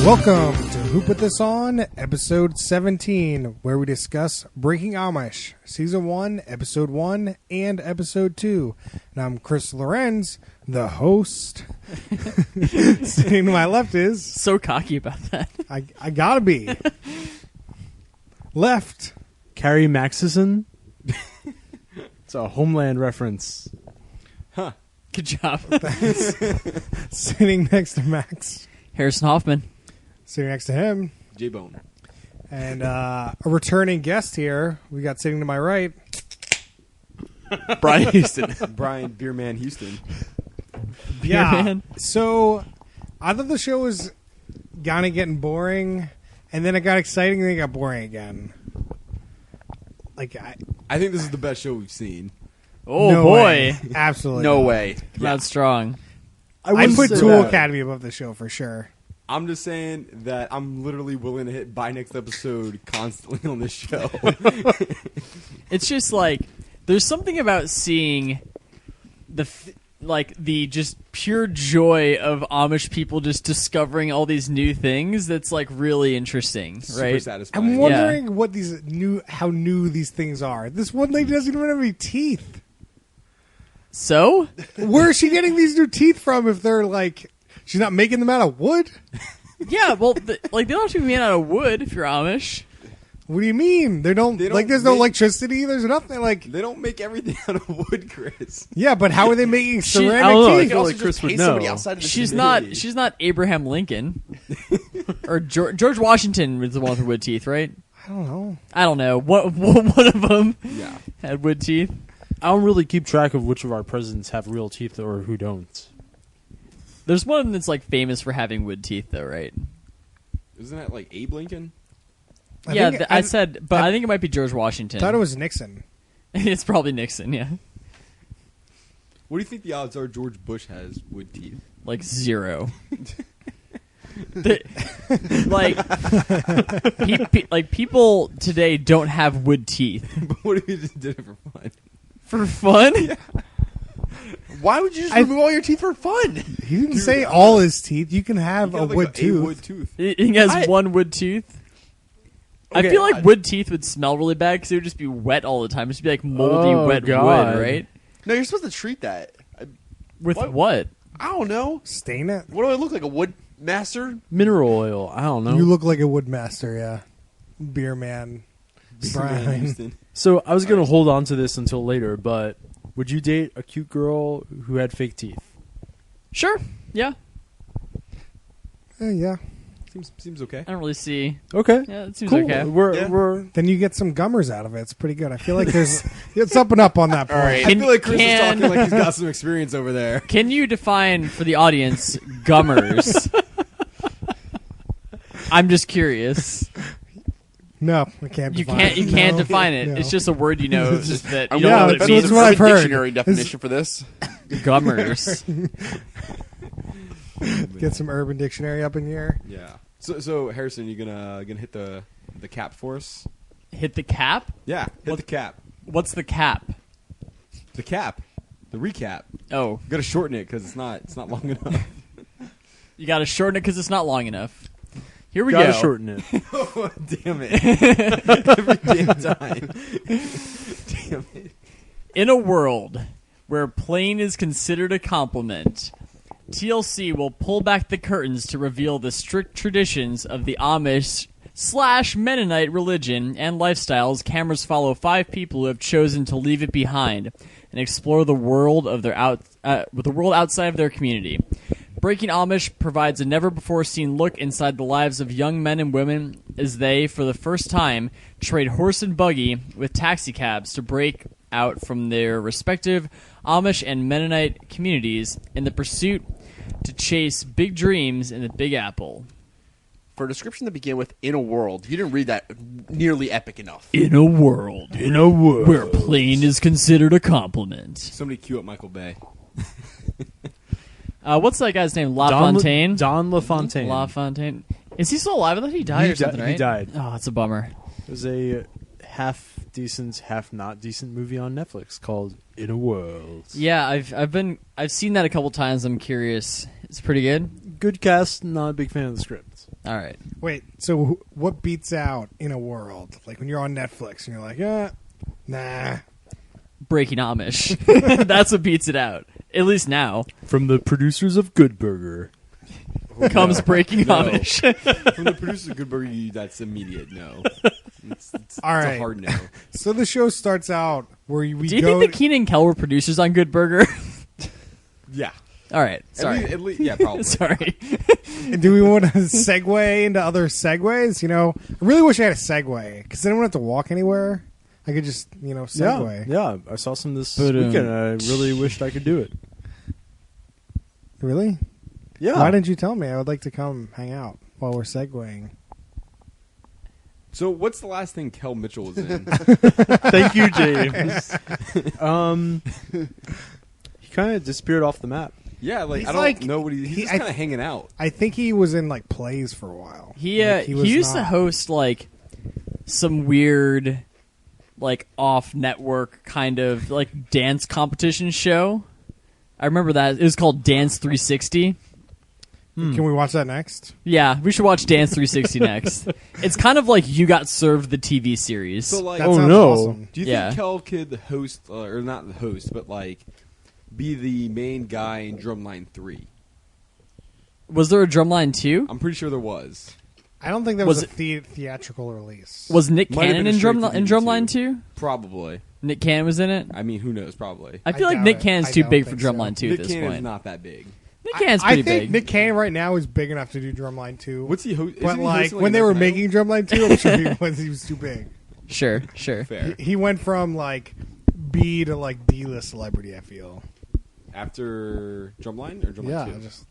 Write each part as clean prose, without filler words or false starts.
Welcome to Who Put This On, episode 17, where we discuss Breaking Amish, season 1, episode 1, and episode 2. And I'm Chris Lorenz, the host. Sitting to my left is... So cocky about that. I gotta be. Left. Carrie Maxison. It's a Homeland reference. Huh. Good job. Sitting next to Max. Harrison Hoffman. Sitting next to him. J-Bone. And a returning guest here. We got sitting to my right. Brian Houston. Brian Beerman Houston. Yeah. Man. So I thought the show was kind of getting boring, and then it got exciting, and then it got boring again. I think this is the best show we've seen. Oh, no boy. way. Absolutely. No not. way. Come out strong. I put say Tool that. Academy above the show for sure. I'm just saying that I'm literally willing to hit buy next episode constantly on this show. It's just like, there's something about seeing the just pure joy of Amish people just discovering all these new things that's like really interesting, Super right? satisfying. I'm wondering what how new these things are. This one lady doesn't even have any teeth. So? Where is she getting these new teeth from if they're like, she's not making them out of wood? Yeah, well, they don't have to be made out of wood if you're Amish. What do you mean? They don't there's no electricity, there's nothing like... They don't make everything out of wood, Chris. Yeah, but how are they making ceramic I don't know, I teeth? feel like Chris would know. She's not Abraham Lincoln. Or George Washington was the one with wood teeth, right? I don't know. I don't know. One of them Yeah. had wood teeth. I don't really keep track of which of our presidents have real teeth or who don't. There's one that's like famous for having wood teeth, though, right? Isn't that like Abe Lincoln? I think it might be George Washington. I thought it was Nixon. It's probably Nixon, yeah. What do you think the odds are George Bush has wood teeth? Like 0. People today don't have wood teeth. But what if you just did it for fun? For fun? Yeah. Why would you just remove all your teeth for fun? He didn't say all his teeth. You can have a wood tooth. wood tooth. He has one wood tooth. Okay, I feel like wood teeth would smell really bad because it would just be wet all the time. It'd just be like moldy, wet God. wood, right? No, you're supposed to treat that. With what? I don't know. Stain it? What do I look like? A wood master? Mineral oil. I don't know. You look like a woodmaster, yeah. Beer man. Brian. Houston. So I was going to hold on to this until later, but would you date a cute girl who had fake teeth? Sure. Yeah. Yeah. Seems okay. I don't really see. Okay. Yeah, it seems Cool. okay. We're Then you get some gummers out of it. It's pretty good. I feel like it's up and up on that point. All right. I feel like Chris is Can- talking like he's got some experience over there. Can you define for the audience gummers? I'm just curious. No, I can't You define can't. it. You can't No. define it. No. It's just a word you know that I'm you don't Yeah, know what it that's means. what I've heard. Dictionary definition for this. Gummers. Get some Urban Dictionary up in here. Yeah. So Harrison, you gonna hit the cap for us? Hit the cap. Yeah. Hit the cap. What's the cap? The cap. The recap. Oh, Got to shorten it because it's not long enough. you got to shorten it because it's not long enough. Here we gotta go. shorten it. Oh, damn it! Every damn time. Damn it. In a world where plain is considered a compliment, TLC will pull back the curtains to reveal the strict traditions of the Amish/Mennonite religion and lifestyles. Cameras follow 5 people who have chosen to leave it behind and explore the world of the world outside of their community. Breaking Amish provides a never-before-seen look inside the lives of young men and women as they, for the first time, trade horse and buggy with taxicabs to break out from their respective Amish and Mennonite communities in the pursuit to chase big dreams in the Big Apple. For a description to begin with, in a world, you didn't read that nearly epic enough. In a world where plain is considered a compliment. Somebody cue up Michael Bay. What's that guy's name? LaFontaine? Don LaFontaine. LaFontaine. Is he still alive? I thought he died or something, right? He died. Oh, that's a bummer. It was a half decent, half not decent movie on Netflix called In a World. Yeah, I've seen that a couple times. I'm curious. It's pretty good. Good cast, not a big fan of the script. All right. Wait, so what beats out In a World? Like when you're on Netflix and you're like, nah. Breaking Amish. That's what beats it out. At least now. From the producers of Good Burger. Comes Breaking No. Amish. From the producers of Good Burger, that's immediate no. It's All right. a hard no. So the show starts out where we Do you go. think that Keenan and Kel were producers on Good Burger? Yeah. All right. Sorry. At least, yeah, probably. Sorry. Do we want to segue into other segues? You know, I really wish I had a segue because then I wouldn't have to walk anywhere. I could just, segue. Yeah, I saw some this But, weekend. I really wished I could do it. Really? Yeah. Why didn't you tell me? I would like to come hang out while we're segueing. So, what's the last thing Kel Mitchell was in? Thank you, James. He kind of disappeared off the map. Yeah, like He's I don't like- know what he's he- just I- kind of hanging out. I think he was in like plays for a while. He Like, he was used to not- host like some weird like off network kind of like dance competition show. I remember that. It was called Dance 360. Can we watch that next? Yeah, we should watch Dance 360 next. It's kind of like You Got Served, the TV series. So, like, That Oh, sounds no. awesome. do you Yeah. think Kel could host, or not the host, but like be the main guy in Drumline 3? Was there a Drumline 2? I'm pretty sure there was. I don't think there was, Was a theatrical release. Was Nick Might have Cannon been in, a straight to Drumline DVD 2? Probably. Nick Cannon was in it? I mean, who knows? Probably. I feel I like doubt Nick it. Cannon's I too don't big for think so. Drumline 2 Nick at this Cannon's point. not that big. Nick Cannon's I pretty think big. Nick Cannon right now is big enough to do Drumline 2. What's he? But like when they were making Drumline 2, I'm sure he was too big. Sure. Fair. He went from like B to like D-list celebrity. I feel. After Drumline or Drumline 2? Just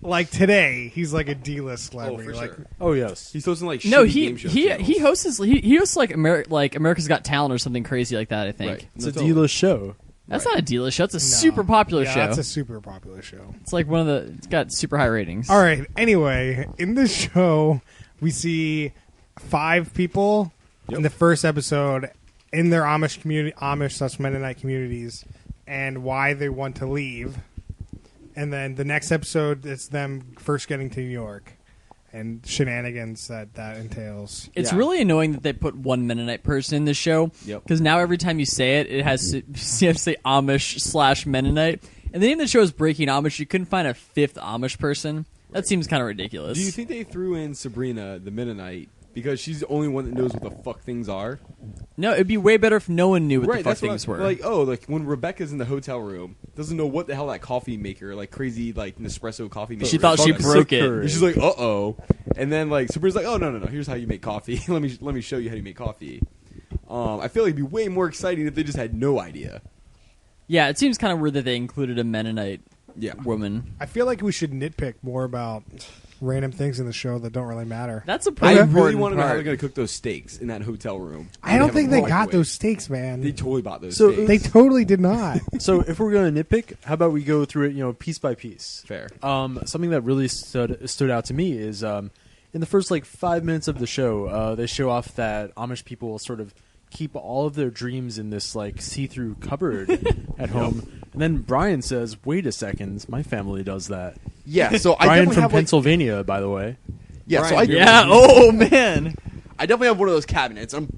like today, he's like a D-list celebrity. for like, sure. Oh, yes. He's hosting like No, shitty he game show he channels. he hosts like America's Got Talent or something crazy like that. I think Right. It's a Totally. D-list show. that's Right. not a D-list show. It's a No. super popular yeah, show. That's a super popular show. It's like one of the. It's got super high ratings. All right. Anyway, in this show, we see 5 people in the first episode in their Amish community, Amish/Mennonite communities, and why they want to leave. And then the next episode, it's them first getting to New York and shenanigans that entails. It's Yeah. really annoying that they put one Mennonite person in this show. Yep. Because now every time you say it, it has to, you have to say Amish/Mennonite. And the name of the show is Breaking Amish. You couldn't find a 5th Amish person. That seems kind of ridiculous. Do you think they threw in Sabrina, the Mennonite, because she's the only one that knows what the fuck things are? No, it'd be way better if no one knew what the fuck that's things what were. like when Rebecca's in the hotel room, doesn't know what the hell that coffee maker, like crazy like Nespresso coffee maker. She thought she is. broke it. And she's like, uh-oh. And then like Sabrina's like, oh no, here's how you make coffee. let me show you how you make coffee. I feel like it'd be way more exciting if they just had no idea. Yeah, it seems kind of weird that they included a Mennonite Yeah. woman. I feel like we should nitpick more about random things in the show that don't really matter. That's a I pretty really important want to know how part. they're going to cook those steaks in that hotel room. I don't think they got microwave. those steaks, man. They totally bought those So- steaks. They totally did not. So if we're going to nitpick, how about we go through it, piece by piece? Fair. Something that really stood out to me is in the first 5 minutes of the show, they show off that Amish people sort of keep all of their dreams in this see-through cupboard at home. And then Brian says, "Wait a second, my family does that." Yeah, so I Brian definitely from have Pennsylvania, by the way. yeah, so Brian, I Yeah. Oh man. I definitely have one of those cabinets. I'm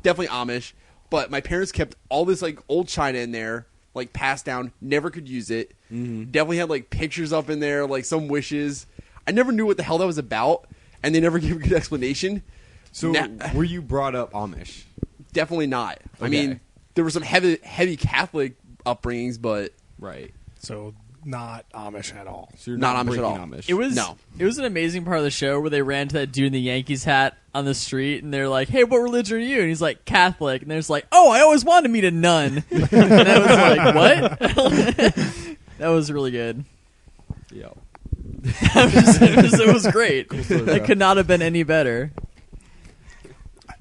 definitely Amish, but my parents kept all this old china in there, passed down. Never could use it. Mm-hmm. Definitely had pictures up in there, some wishes. I never knew what the hell that was about, and they never gave a good explanation. So were you brought up Amish? Definitely not. I Okay. mean, there were some heavy Catholic upbringings, but Right. So not Amish at all. So you're Not not, Amish at breaking all. Amish. It was No. It was an amazing part of the show where they ran to that dude in the Yankees hat on the street, and they're like, "Hey, what religion are you?" And he's like, "Catholic." And there's like, "Oh, I always wanted to meet a nun." And I was like, "What?" That was really good. Yeah. It was great. It could not have been any better.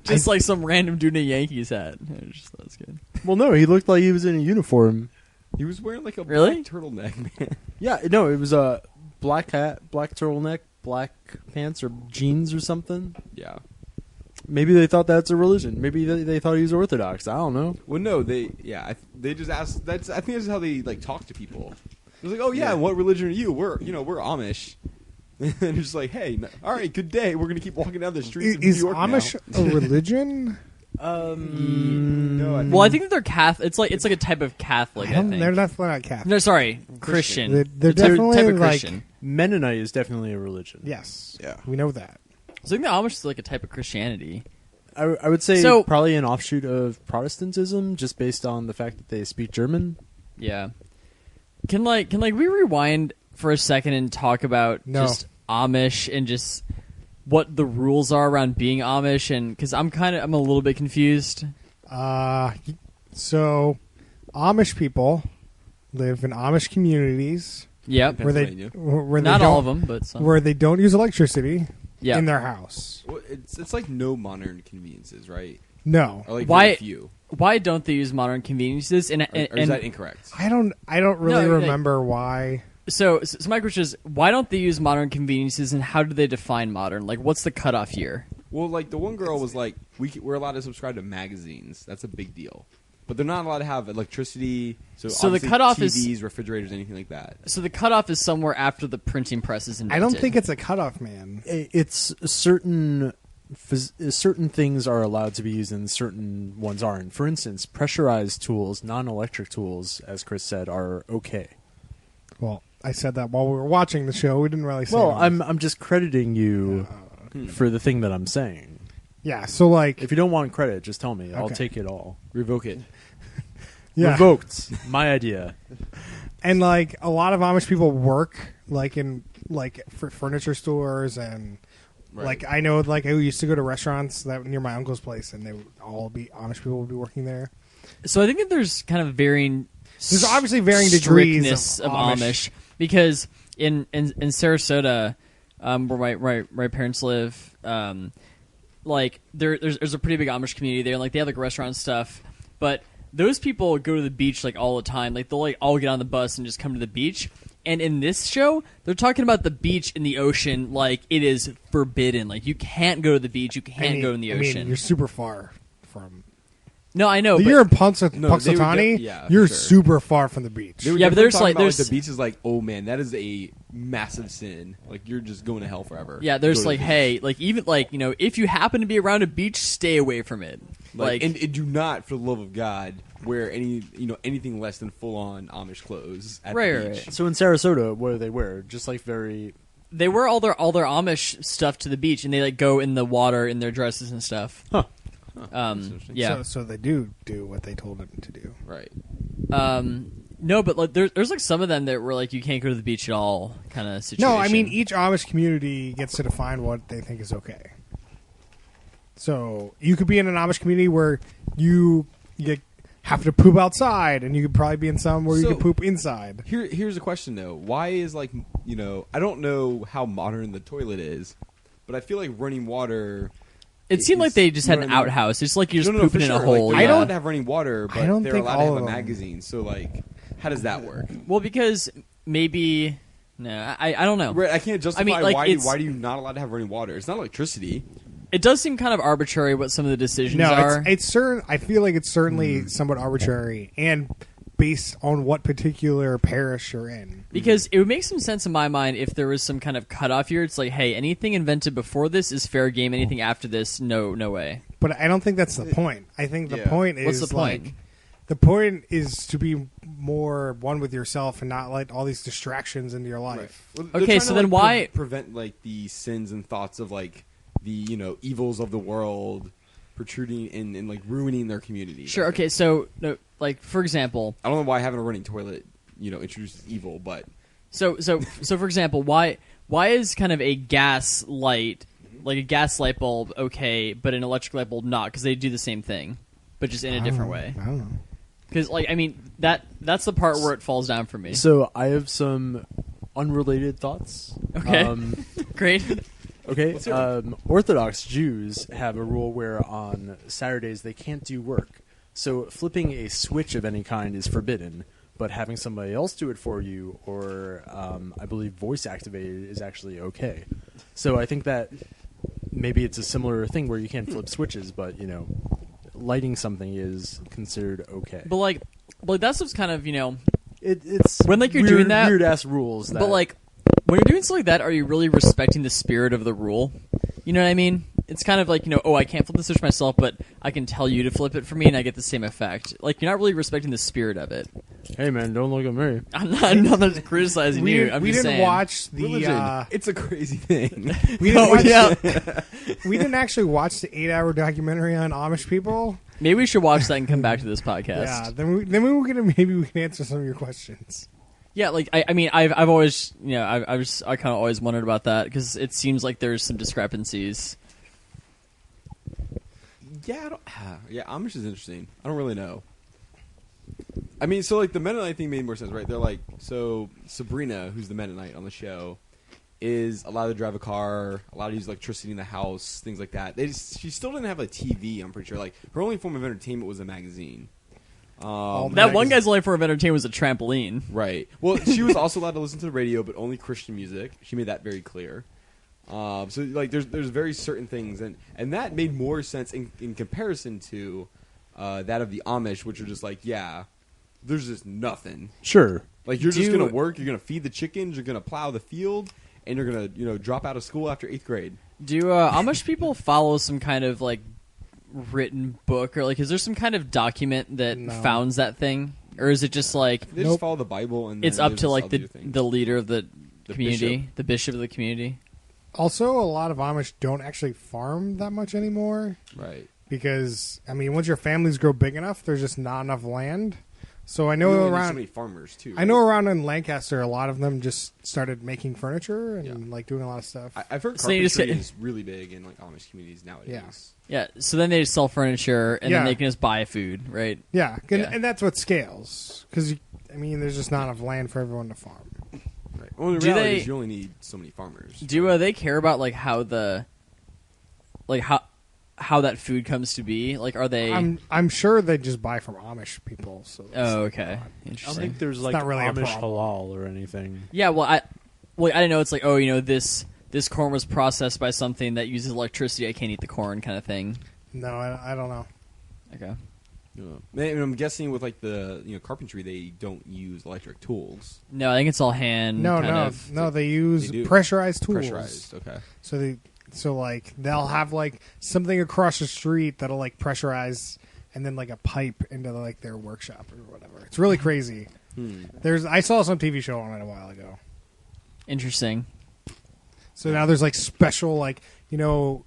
Just like some random dude in a Yankees hat. That was good. Well, no, he looked like he was in a uniform. He was wearing a Really? black turtleneck, man. Yeah, no, it was a black hat, black turtleneck, black pants or jeans or something. Yeah. Maybe they thought that's a religion. Maybe they thought he was Orthodox. I don't know. Well, no, they just asked. I think that's how they talk to people. It was like, oh yeah, what religion are you? We're Amish. and it's just like, hey, all right, good day. We're gonna keep walking down the streets of New Is York Amish now. a religion? No, Well, I think that they're Catholic. It's like a type of Catholic. I think. They're definitely not Catholic. No, sorry, Christian. They're It's a definitely type of like Christian. Mennonite is definitely a religion. yes, Yeah. we know that. So I think the Amish is like a type of Christianity. I would say So- probably an offshoot of Protestantism, just based on the fact that they speak German. Yeah. Can we rewind for a second and talk about No. just Amish and just what the rules are around being Amish? And because I'm a little bit confused. So Amish people live in Amish communities Yep. where they Pennsylvania. where they Not don't, all of them, but some. where they don't use electricity Yeah. in their house. Well, it's like no modern conveniences, right? No, Or like Why- very few. Why don't they use modern conveniences? And Or is and that incorrect? I don't really No, like- remember why. so my question is, why don't they use modern conveniences, and how do they define modern? Like, what's the cutoff year? Well, like the one girl was like, we're allowed to subscribe to magazines. That's a big deal. But they're not allowed to have electricity. So the obviously cutoff TVs, is- refrigerators, anything like that. So the cutoff is somewhere after the printing press is I invented. don't think it's a cutoff, man. It's certain things are allowed to be used and certain ones aren't. For instance, pressurized tools, non-electric tools, as Chris said, are okay. Well, I said that while we were watching the show. We didn't really say. Well, it. I'm just crediting you for the thing that I'm saying. yeah. So like, If you don't want credit, just tell me. I'll Okay. take it all. Revoke it. yeah, Revoked. My idea. and like a lot of Amish people work like in like for furniture stores and. Right. Like I know, like I used to go to restaurants that near my uncle's place, and they would all be Amish people would be working there. So I think that there's kind of varying. There's obviously varying degrees strictness of Amish. Amish. Because in Sarasota, where my parents live, like there's a pretty big Amish community there. And, like they have like restaurant and stuff, but those people go to the beach like all the time. Like they'll like all get on the bus and just come to the beach. And in this show, they're talking about the beach in the ocean like it is forbidden. Like you can't go to the beach, you can't go in the ocean. I mean, you're super far from. No, I know. You're in they would Punxsutawney. yeah, you're for sure. super far from the beach. They were Yeah, but definitely there's, talking like, about, there's- the beach is like, oh man, that is a massive sin. Like you're just going to hell forever. Yeah, Go there's to like, the beach. hey, like even like if you happen to be around a beach, stay away from it. and do not, for the love of God, wear anything less than full on Amish clothes at Right, the right, beach. right. So in Sarasota, what do they wear? Just like very... They wear all their Amish stuff to the beach, and they like go in the water in their dresses and stuff. Huh. interesting. Yeah. So they do what they told them to do. Right. No, but like there's like some of them that were like you can't go to the beach at all kind of situation. No, I mean each Amish community gets to define what they think is okay. So you could be in an Amish community where you have to poop outside, and you could probably be in some where you So- could poop inside. Here's a question though. Why is I don't know how modern the toilet is, but I feel like running water. it seemed like they just had an outhouse. It's like you're just pooping for in sure. a hole. Like, I they're don't- allowed to have running water, but I don't they're think allowed all to have of a them. magazine. So like, how does that work? Well, because maybe no, I don't know. Right, I can't justify like, why it's- are you not allowed to have running water? It's not electricity. It does seem kind of arbitrary what some of the decisions No, are. it's certain. I feel like it's certainly somewhat arbitrary and based on what particular parish you're in. Because it would make some sense in my mind if there was some kind of cutoff here. It's like, hey, anything invented before this is fair game. Anything after this, no way. But I don't think that's the point. I think the Yeah. point is What's the point? like the point is to be more one with yourself and not let all these distractions into your life. Well, they're Okay, trying so to, then like, why- prevent like the sins and thoughts of like the evils of the world protruding and like ruining their community? Sure. Okay. So, no, like for example, I don't know why having a running toilet introduces evil, but so for example, why is kind of a gas light, like a gas light bulb, okay, but an electric light bulb not? Because they do the same thing, but just in a different way. I don't know. Because like I mean that's the part where it falls down for me. So I have some unrelated thoughts. Okay. Great. Okay. Orthodox Jews have a rule where on Saturdays they can't do work. So flipping a switch of any kind is forbidden, but having somebody else do it for you, or I believe voice activated, is actually okay. So I think that maybe it's a similar thing where you can't flip switches, but lighting something is considered okay. But like that stuff's kind of It's when, like, you're weird, doing that- weird ass rules. That, but like when you're doing something like that, are you really respecting the spirit of the rule? You know what I mean? It's kind of like, oh, I can't flip the switch myself, but I can tell you to flip it for me, and I get the same effect. Like, you're not really respecting the spirit of it. Hey, man, don't look at me. I'm not criticizing you. I'm we just didn't saying. watch the. Religion. It's a crazy thing. We didn't watch, yeah. we didn't actually watch the 8-hour documentary on Amish people. Maybe we should watch that and come back to this podcast. Yeah, then we were gonna maybe we can answer some of your questions. Yeah, like I mean, I've always, I kind of always wondered about that because it seems like there's some discrepancies. Yeah, Amish is interesting. I don't really know. I mean, so like the Mennonite thing made more sense, right? They're like, so Sabrina, who's the Mennonite on the show, is allowed to drive a car, allowed to use electricity in the house, things like that. She still didn't have a TV. I'm pretty sure. Like her only form of entertainment was a magazine. That one guy's only form of entertainment was a trampoline. Right. Well, she was also allowed to listen to the radio, but only Christian music. She made that very clear. So like, there's very certain things, and that made more sense in comparison to that of the Amish, which are just like, yeah, there's just nothing. Sure. Like you're just gonna work, you're gonna feed the chickens, you're gonna plow the field, and you're gonna drop out of school after 8th grade. Do Amish people follow some kind of like written book, or like is there some kind of document that founds that thing, or is it just like they just follow the Bible and it's then up to like the leader of the community, bishop. the bishop of the community? Also, a lot of Amish don't actually farm that much anymore. Right. Because, I mean, once your families grow big enough, there's just not enough land. So I know There's around so many farmers too. I know around in Lancaster, a lot of them just started making furniture and like doing a lot of stuff. I've heard So they just carpentry get- is really big in like Amish communities nowadays. Yeah, so then they just sell furniture and then Yeah. they can just buy food, right? Yeah, Yeah. and that's what scales. Because, I mean, there's just not enough land for everyone to farm. Right. Well, the Do reality they- is you only need so many farmers. Do they care about like how that food comes to be? Like, are they? I'm sure they just buy from Amish people. So it's Oh, like, okay, I don't interesting. think there's It's like not really a Amish problem. halal or anything. Yeah, well, I didn't know. It's like, this corn was processed by something that uses electricity. I can't eat the corn, kind of thing. no, I don't know. Okay. Yeah. And I'm guessing with like the carpentry, they don't use electric tools. No, I think it's all hand. No, they use They do. pressurized tools. Pressurized. Okay. So like they'll have like something across the street that'll like pressurize and then like a pipe into like their workshop or whatever. It's really crazy. I saw some TV show on it a while ago. Interesting. So now there's like special like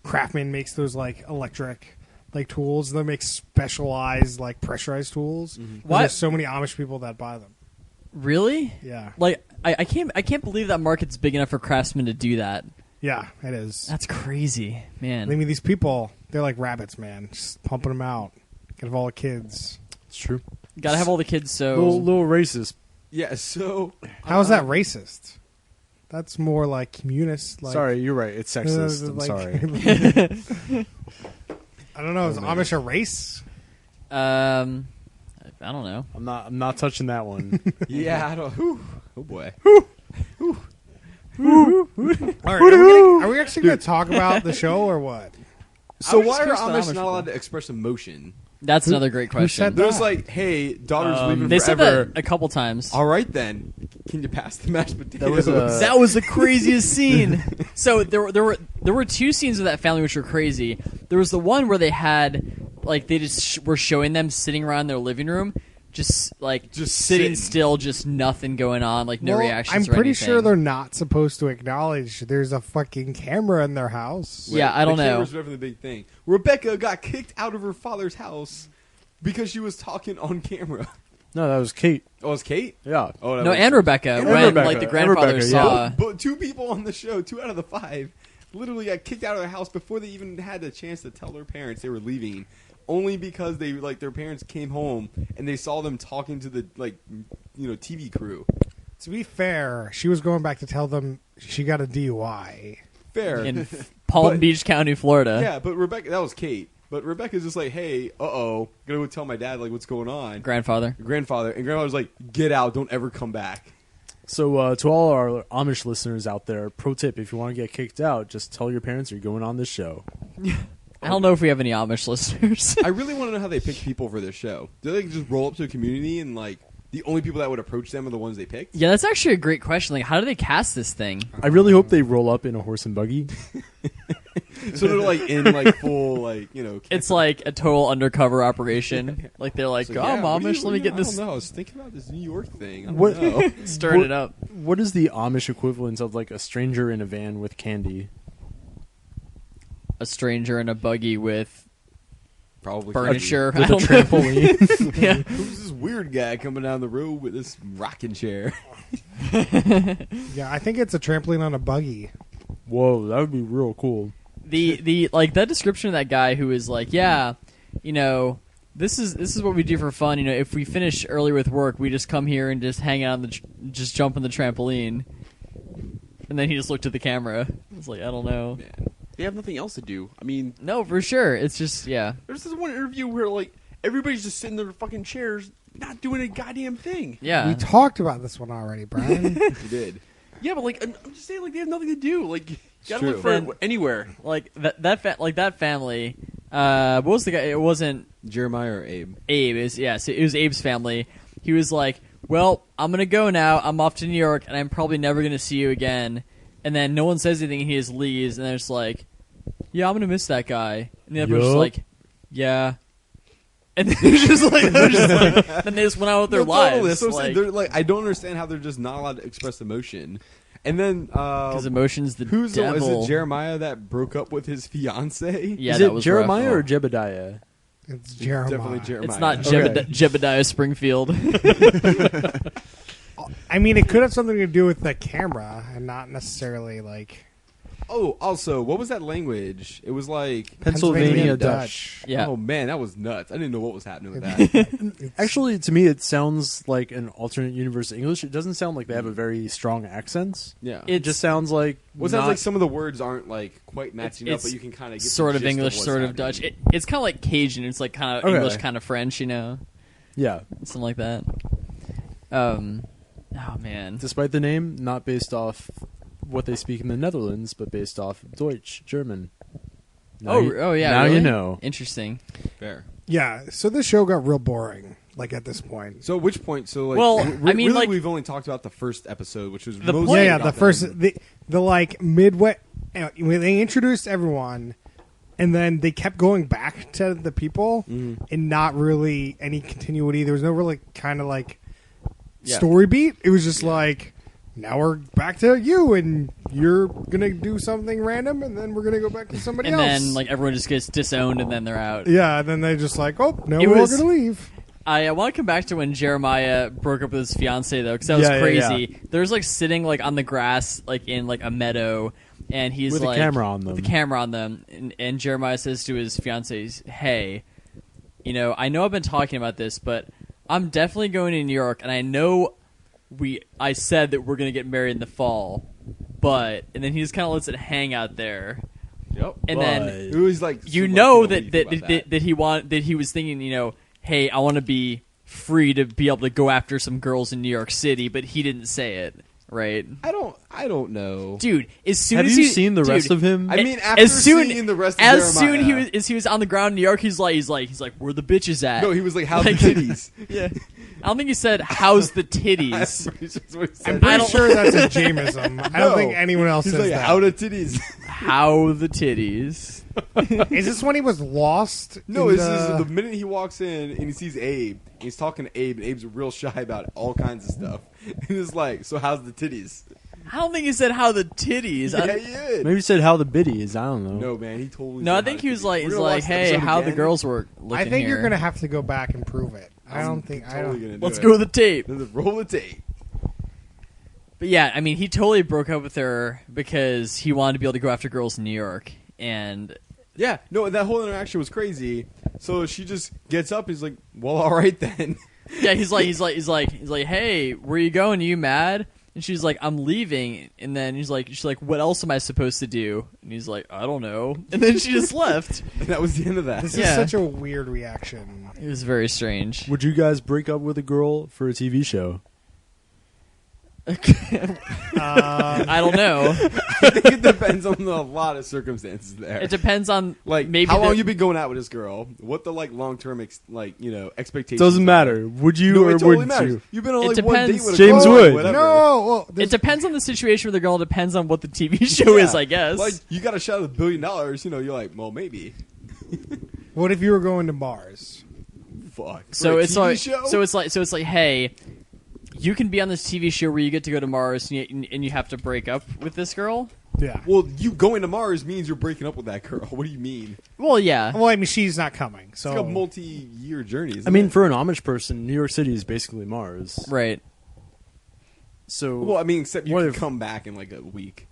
Craftsman makes those like electric like tools. They make specialized like pressurized tools. What? There's so many Amish people that buy them. Really? Yeah, Like, I can't believe that market's big enough for craftsmen to do that. yeah, it is. That's crazy, man. I mean, these people, they're like rabbits, man. Just pumping them out. Get all the kids. It's true. Gotta have all the kids. So Little racist. Yeah. So How is that racist? That's more like communist. Like, Sorry, you're right. It's sexist. I'm like- sorry. I don't know. Is Amish a race? I don't know. I'm not touching that one. yeah, I don't. Whew, oh boy. All right. Are we actually going to talk about the show or what? So I was why are curious about Amish Amish not allowed people. to express emotion? That's another great who question. said They're that? just like, hey, daughter's leaving They said forever. that a couple times. All right then, can you pass the mashed potatoes? That was a- That was the craziest scene. So there were two scenes of that family which were crazy. There was the one where they had like they just were showing them sitting around their living room, just sitting sitting. still, just nothing going on, like no Well, reactions. I'm or pretty anything. sure they're not supposed to acknowledge there's a fucking camera in their house. Yeah, I don't the know. camera's definitely the big thing. Rebecca got kicked out of her father's house because she was talking on camera. No, that was Kate. Oh, it's Kate? Yeah. Oh, that No, was- and Rebecca. And when Rebecca. like the And grandfather Rebecca, saw. But 2 people on the show, 2 out of the 5, literally got kicked out of their house before they even had a chance to tell their parents they were leaving. Only because they their parents came home and they saw them talking to the TV crew. To be fair, she was going back to tell them she got a DUI. Fair. in Palm But- Beach County, Florida. Yeah, but Rebecca, that was Kate. But Rebecca's just like, hey, gonna go tell my dad what's going on. Grandfather. Grandfather, and grandfather's like, get out, don't ever come back. So to all our Amish listeners out there, pro tip: if you want to get kicked out, just tell your parents you're going on this show. I don't know if we have any Amish listeners. I really want to know how they pick people for this show. Do they just roll up to a community and the only people that would approach them are the ones they picked. Yeah, that's actually a great question. Like, how do they cast this thing? I really hope they roll up in a horse and buggy. So they're like in like full like It's like a total undercover operation. Like they're like, So, oh, yeah, what do Amish, let me get I this, don't know. I was thinking about this New York thing. I don't What- know. stirring it up. What is the Amish equivalent of like a stranger in a van with candy? A stranger in a buggy with Probably furniture. With I a don't know. trampoline? Yeah. Who's this weird guy coming down the road with this rocking chair? Yeah, I think it's a trampoline on a buggy. Whoa, that would be real cool. The like that description of that guy who is like, yeah, this is what we do for fun. If we finish early with work, we just come here and just hang out on just jump on the trampoline. And then he just looked at the camera. It's like, I don't know. Man. They have nothing else to do. I mean, No, for sure. It's just there's this one interview where like everybody's just sitting in their fucking chairs, not doing a goddamn thing. yeah. We talked about this one already, Brian. You did. Yeah, but like I'm just saying, like they have nothing to do. Like you gotta true. look for it anywhere. Like that family. What was the guy? It wasn't Jeremiah or Abe? Abe. It was Abe's family. He was like, "Well, I'm gonna go now. I'm off to New York, and I'm probably never gonna see you again." And then no one says anything, and he just leaves. And they're just like, "Yeah, I'm gonna miss that guy." And the other just Yup. like, "Yeah." And then it's just like, then they just went out with their No, totally. lives. That's what I'm saying. Like, They're like, I don't understand how they're just not allowed to express emotion. And then because emotion's the who's the devil. is it Jeremiah that broke up with his fiance? Yeah, is that it was Jeremiah rough. or Jebediah? It's Jeremiah. Definitely Jeremiah. It's not Okay. Jebediah Springfield. I mean, it could have something to do with the camera and not necessarily like Oh, also, what was that language? It was like Pennsylvania Dutch. Yeah. Oh man, that was nuts. I didn't know what was happening with that. Actually, to me, it sounds like an alternate universe English. It doesn't sound like they have a very strong accents. Yeah. It just sounds like Well, it sounds not- like some of the words aren't like quite matching up, It's but you can kind of get sort the of gist English, what's sort of happening. Dutch. It's kind of like Cajun. It's like kind of Okay. English, kind of French. yeah. Something like that. Oh man. Despite the name, not based off what they speak in the Netherlands, but based off Deutsch, German. Now Yeah. Now really? you know. Interesting. Fair. yeah. So this show got real boring. Like at this point. So, at which point? So, like, Well, I I mean, really, like- we've only talked about the first episode, which was The mostly point- Yeah, about the first them. the like midway when they introduced everyone, and then they kept going back to the people and not really any continuity. There was no really kind of like Yeah. story beat. It was just like now we're back to you, and you're gonna do something random, and then we're gonna go back to somebody And else. then like everyone just gets disowned, and then they're out. yeah, and then they just like, oh, no, It we're all was- gonna leave. I want to come back to when Jeremiah broke up with his fiance though, because that was Yeah, yeah, crazy. There's like sitting like on the grass, like in like a meadow, and he's With a like camera on them. With a camera on them, and Jeremiah says to his fiance, "Hey, I know I've been talking about this, but I'm definitely going to New York, and I know I said that we're gonna get married in the fall, but," and then he just kind of lets it hang out there, Yep. and then It was like you super know fucking that belief about that he was thinking, hey, I want to be free to be able to go after some girls in New York City, but he didn't say it, right? I don't know. Dude, as soon Have as you he, seen the dude, rest of him? I mean, after seeing the rest of as soon Jeremiah- as he was on the ground in New York, he's like, where the bitches at? No, he was like, "How's Like- the titties?" yeah. I don't think he said, "How's the That's titties?" pretty sure that's what he said. I'm pretty don't- sure that's a Jameism. I don't No. think anyone else He's says like, that. "How the titties?" How the titties? Is this when he was lost? No, in this is the minute he walks in and he sees Abe. And he's talking to Abe, and Abe's real shy about all kinds of stuff. And he's like, "So how's the titties?" I don't think he said, "How the titties." Yeah, he did. Maybe he said how the biddies. I don't know. No, man, he totally. No, I said think how he the was titties. like, We're he's gonna like, watch the "Hey, episode how the again. girls were looking I think here." you're gonna have to go back and prove it. I don't think. I Totally don't. gonna do Let's it. go with the tape. Roll the tape. But yeah, I mean, he totally broke up with her because he wanted to be able to go after girls in New York, and Yeah, no, that whole interaction was crazy. So she just gets up. He's like, "Well, all right then." yeah, he's like, "Hey, where you going? Are you mad?" And she's like, "I'm leaving." And then she's like, "What else am I supposed to do?" And he's like, "I don't know." And then she just left. And that was the end of that. This Yeah. is such a weird reaction. It was very strange. Would you guys break up with a girl for a TV show? I don't know. I think it depends on a lot of circumstances there. It depends on like maybe how long the- you been going out with this girl, what the like long term expectations. Doesn't are. matter. Would you No, or it totally wouldn't matters. you? You've been on It like one date depends. with a James girl, Wood. whatever. No, well, It depends on the situation with the girl. It depends on what the TV show is, I guess. Like you got a shot at $1 billion, you're like, well, maybe. what if you were going to Mars? Fuck. so For a it's TV like show? so it's like, hey, you can be on this TV show where you get to go to Mars and you have to break up with this girl. Yeah. Well, you going to Mars means you're breaking up with that girl. What do you mean? Well, yeah. Well, I mean, she's not coming. So It's like a multi-year journey. Isn't I mean, it? for an Amish person, New York City is basically Mars. Right. So, well, I mean, except you what can if- come back in like a week.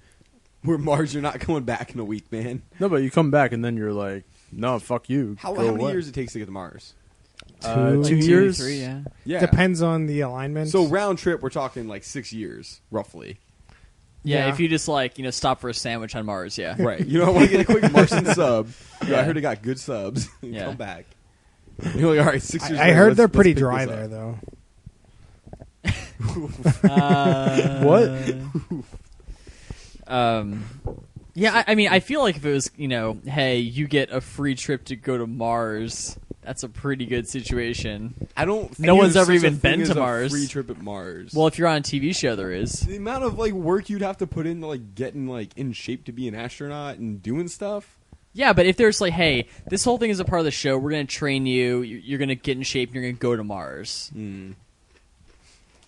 Where Mars, you're not coming back in a week, man. no, but you come back and then you're like, no, fuck you. How Go many away. years it takes to get to Mars? 2 2 years. 3, yeah. Yeah, depends on the alignment. So round trip, we're talking like 6 years, roughly. Yeah, Yeah. if you just stop for a sandwich on Mars, yeah. Right. You know, I want to get a quick Martian sub. I heard it got good subs. And Yeah. come back. You're like, all right, 6 years. I later, heard let's- they're let's pretty pick dry this there, up. though. What? Yeah, I mean, I feel like if it was, hey, you get a free trip to go to Mars, that's a pretty good situation. I don't. No think one's there's ever such a even thing been as to a Mars. Free trip at Mars. Well, if you're on a TV show, there is. the amount of like work you'd have to put into like getting like in shape to be an astronaut and doing stuff. Yeah, but if there's like, hey, this whole thing is a part of the show, we're going to train you, you're going to get in shape, and you're going to go to Mars.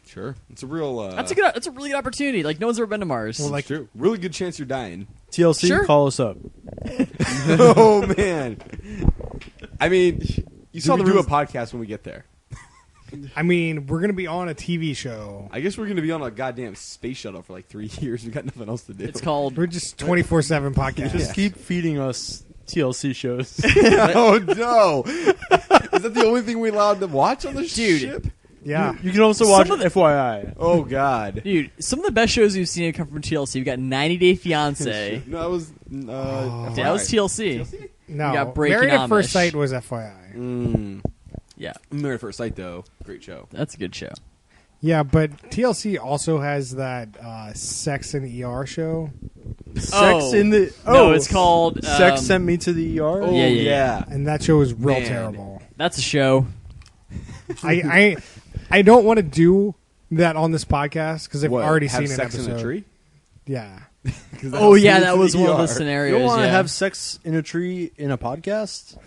Sure, it's a real. That's a really good opportunity. Like, no one's ever been to Mars. Well, like- true. Really good chance you're dying. TLC, Sure. call us up. Oh man. I mean, you saw we the do do a- a podcast when we get there. I mean, we're gonna be on a TV show. I guess we're gonna be on a goddamn space shuttle for like 3 years. We got nothing else to do. it's called... We're just 24/7 podcast. Just keep feeding us TLC shows. Oh no! Is that the only thing we allowed to watch on the Dude. ship? Yeah. You can also watch Some of the- FYI. Oh god! Dude, some of the best shows we've seen come from TLC. We got 90 Day Fiance. No, that was. That was TLC. No. We got Breaking Married at First Amish. Sight was FYI. Yeah, Married at First Sight, though, great show. that's a good show. Yeah, but TLC also has that Sex and ER show. Sex in the. No, it's called... Sex Sent Me to the ER? Oh Yeah. And that show is real Man. terrible. That's a show. I don't want to do that on this podcast because I've What, already have seen an sex episode. in a tree? Yeah. 'Cause Oh, was yeah, sent that to was one of the ER. scenarios. You don't want to yeah. have sex in a tree in a podcast?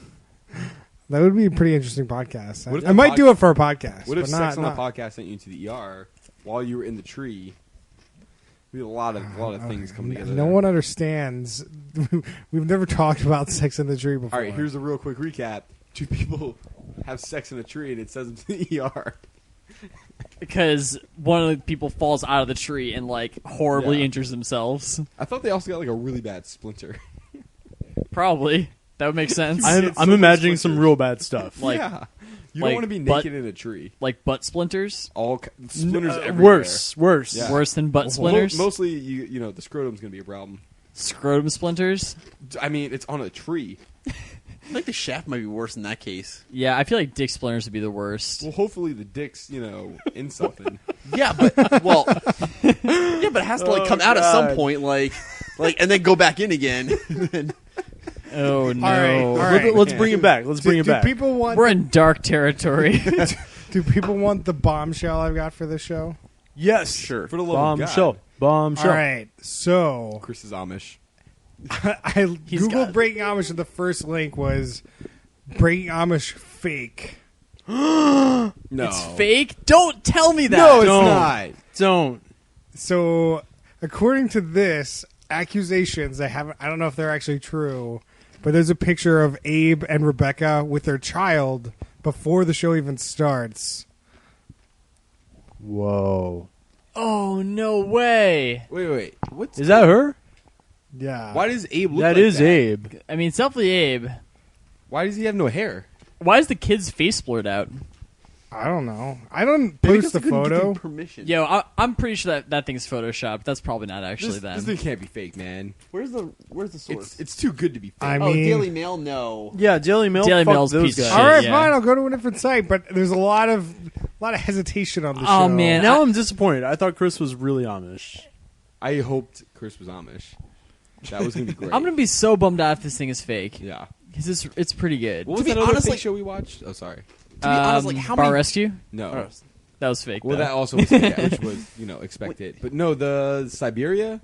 That would be a pretty interesting podcast. What if I the might pod- do it for a podcast. What if but sex not, on the not- podcast sent you to the ER while you were in the tree? We had a lot of things come together. No there. one understands. We've never talked about sex in the tree before. All right, here's a real quick recap. 2 people have sex in a tree and it sends them to the ER. Because one of the people falls out of the tree and horribly Yeah. injures themselves. I thought they also got a really bad splinter. Probably. That would make sense. I'm, It's I'm so imagining much some splinters. real bad stuff. Like- yeah, you like don't want to be butt- naked in a tree. Like butt splinters? Splinters everywhere. Worse. Yeah. Worse than butt Well, splinters? Mostly, you know, the scrotum's going to be a problem. Scrotum splinters? I mean, it's on a tree. I think the shaft might be worse in that case. Yeah, I feel like dick splinters would be the worst. Well, hopefully the dick's, in something. Yeah, but yeah, but it has to come out at some God. point, and then go back in again. Oh, no. all right. Let's bring it back. Let's bring it do back. people want? We're in dark territory. Do people want the bombshell I've got for this show? Yes. Sure. For the love of Bombshell. God. Bombshell. All right. So Chris is Amish. I He's googled got- Breaking Amish, and the first link was Breaking Amish fake. No. It's fake? Don't tell me that! No, it's Don't. not. Don't. So, according to this, accusations I don't know if they're actually true, but there's a picture of Abe and Rebecca with their child before the show even starts. Whoa. Oh, no way. Wait. What's Is that her? Yeah. Why does Abe look That like is that? Abe. I mean, it's definitely Abe. Why does he have no hair? Why is the kid's face blurred out? I don't know. I don't Maybe post because the they couldn't give photo. him permission. Yo, I'm pretty sure that thing's photoshopped. That's probably not actually This them. thing can't be fake, man. Where's the source? It's too good to be fake. I oh, mean, Daily Mail. No. Yeah, Daily Mail. Daily fuck Mail's those piece of guys. shit. all right, yeah. fine. I'll go to a different site. But there's a lot of lot of hesitation on the Oh, show. man. Now I'm disappointed. I thought Chris was really Amish. I hoped Chris was Amish. That was gonna be great. I'm gonna be so bummed out if this thing is fake. Yeah. Because it's pretty good. What was be that other honest, fake like- show we watched? Oh, sorry. To be honest, like, how Bar many- Rescue? No. That was fake. Well, though. that also was yeah, which was expected. But no, the Siberia.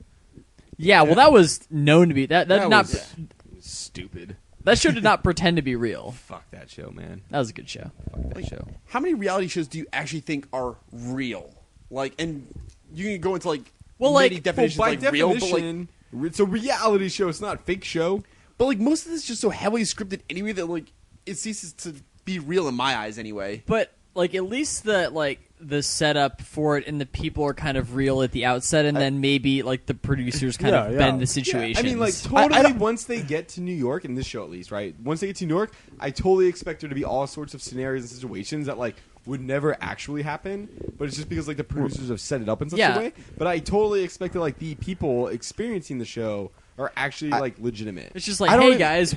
Yeah, well, that was known to be that That not was stupid. that show did not pretend to be real. Fuck that show, man. That was a good show. Fuck that show. How many reality shows do you actually think are real? Like, and you can go into like many definitions by like real, but like, definition, it's a reality show. It's not a fake show. most of this is just so heavily scripted anyway that like it ceases to be real in my eyes anyway. But like at least the setup for it and the people are kind of real at the outset, and then maybe like the producers kind of bend the situation. I mean, like totally. Once they get to New York, in this show at least, right? Once they get to New York, I totally expect there to be all sorts of scenarios and situations that like would never actually happen, but it's just because like the producers have set it up in such a way. But I totally expect that like the people experiencing the show are actually like legitimate. it's just like, hey guys,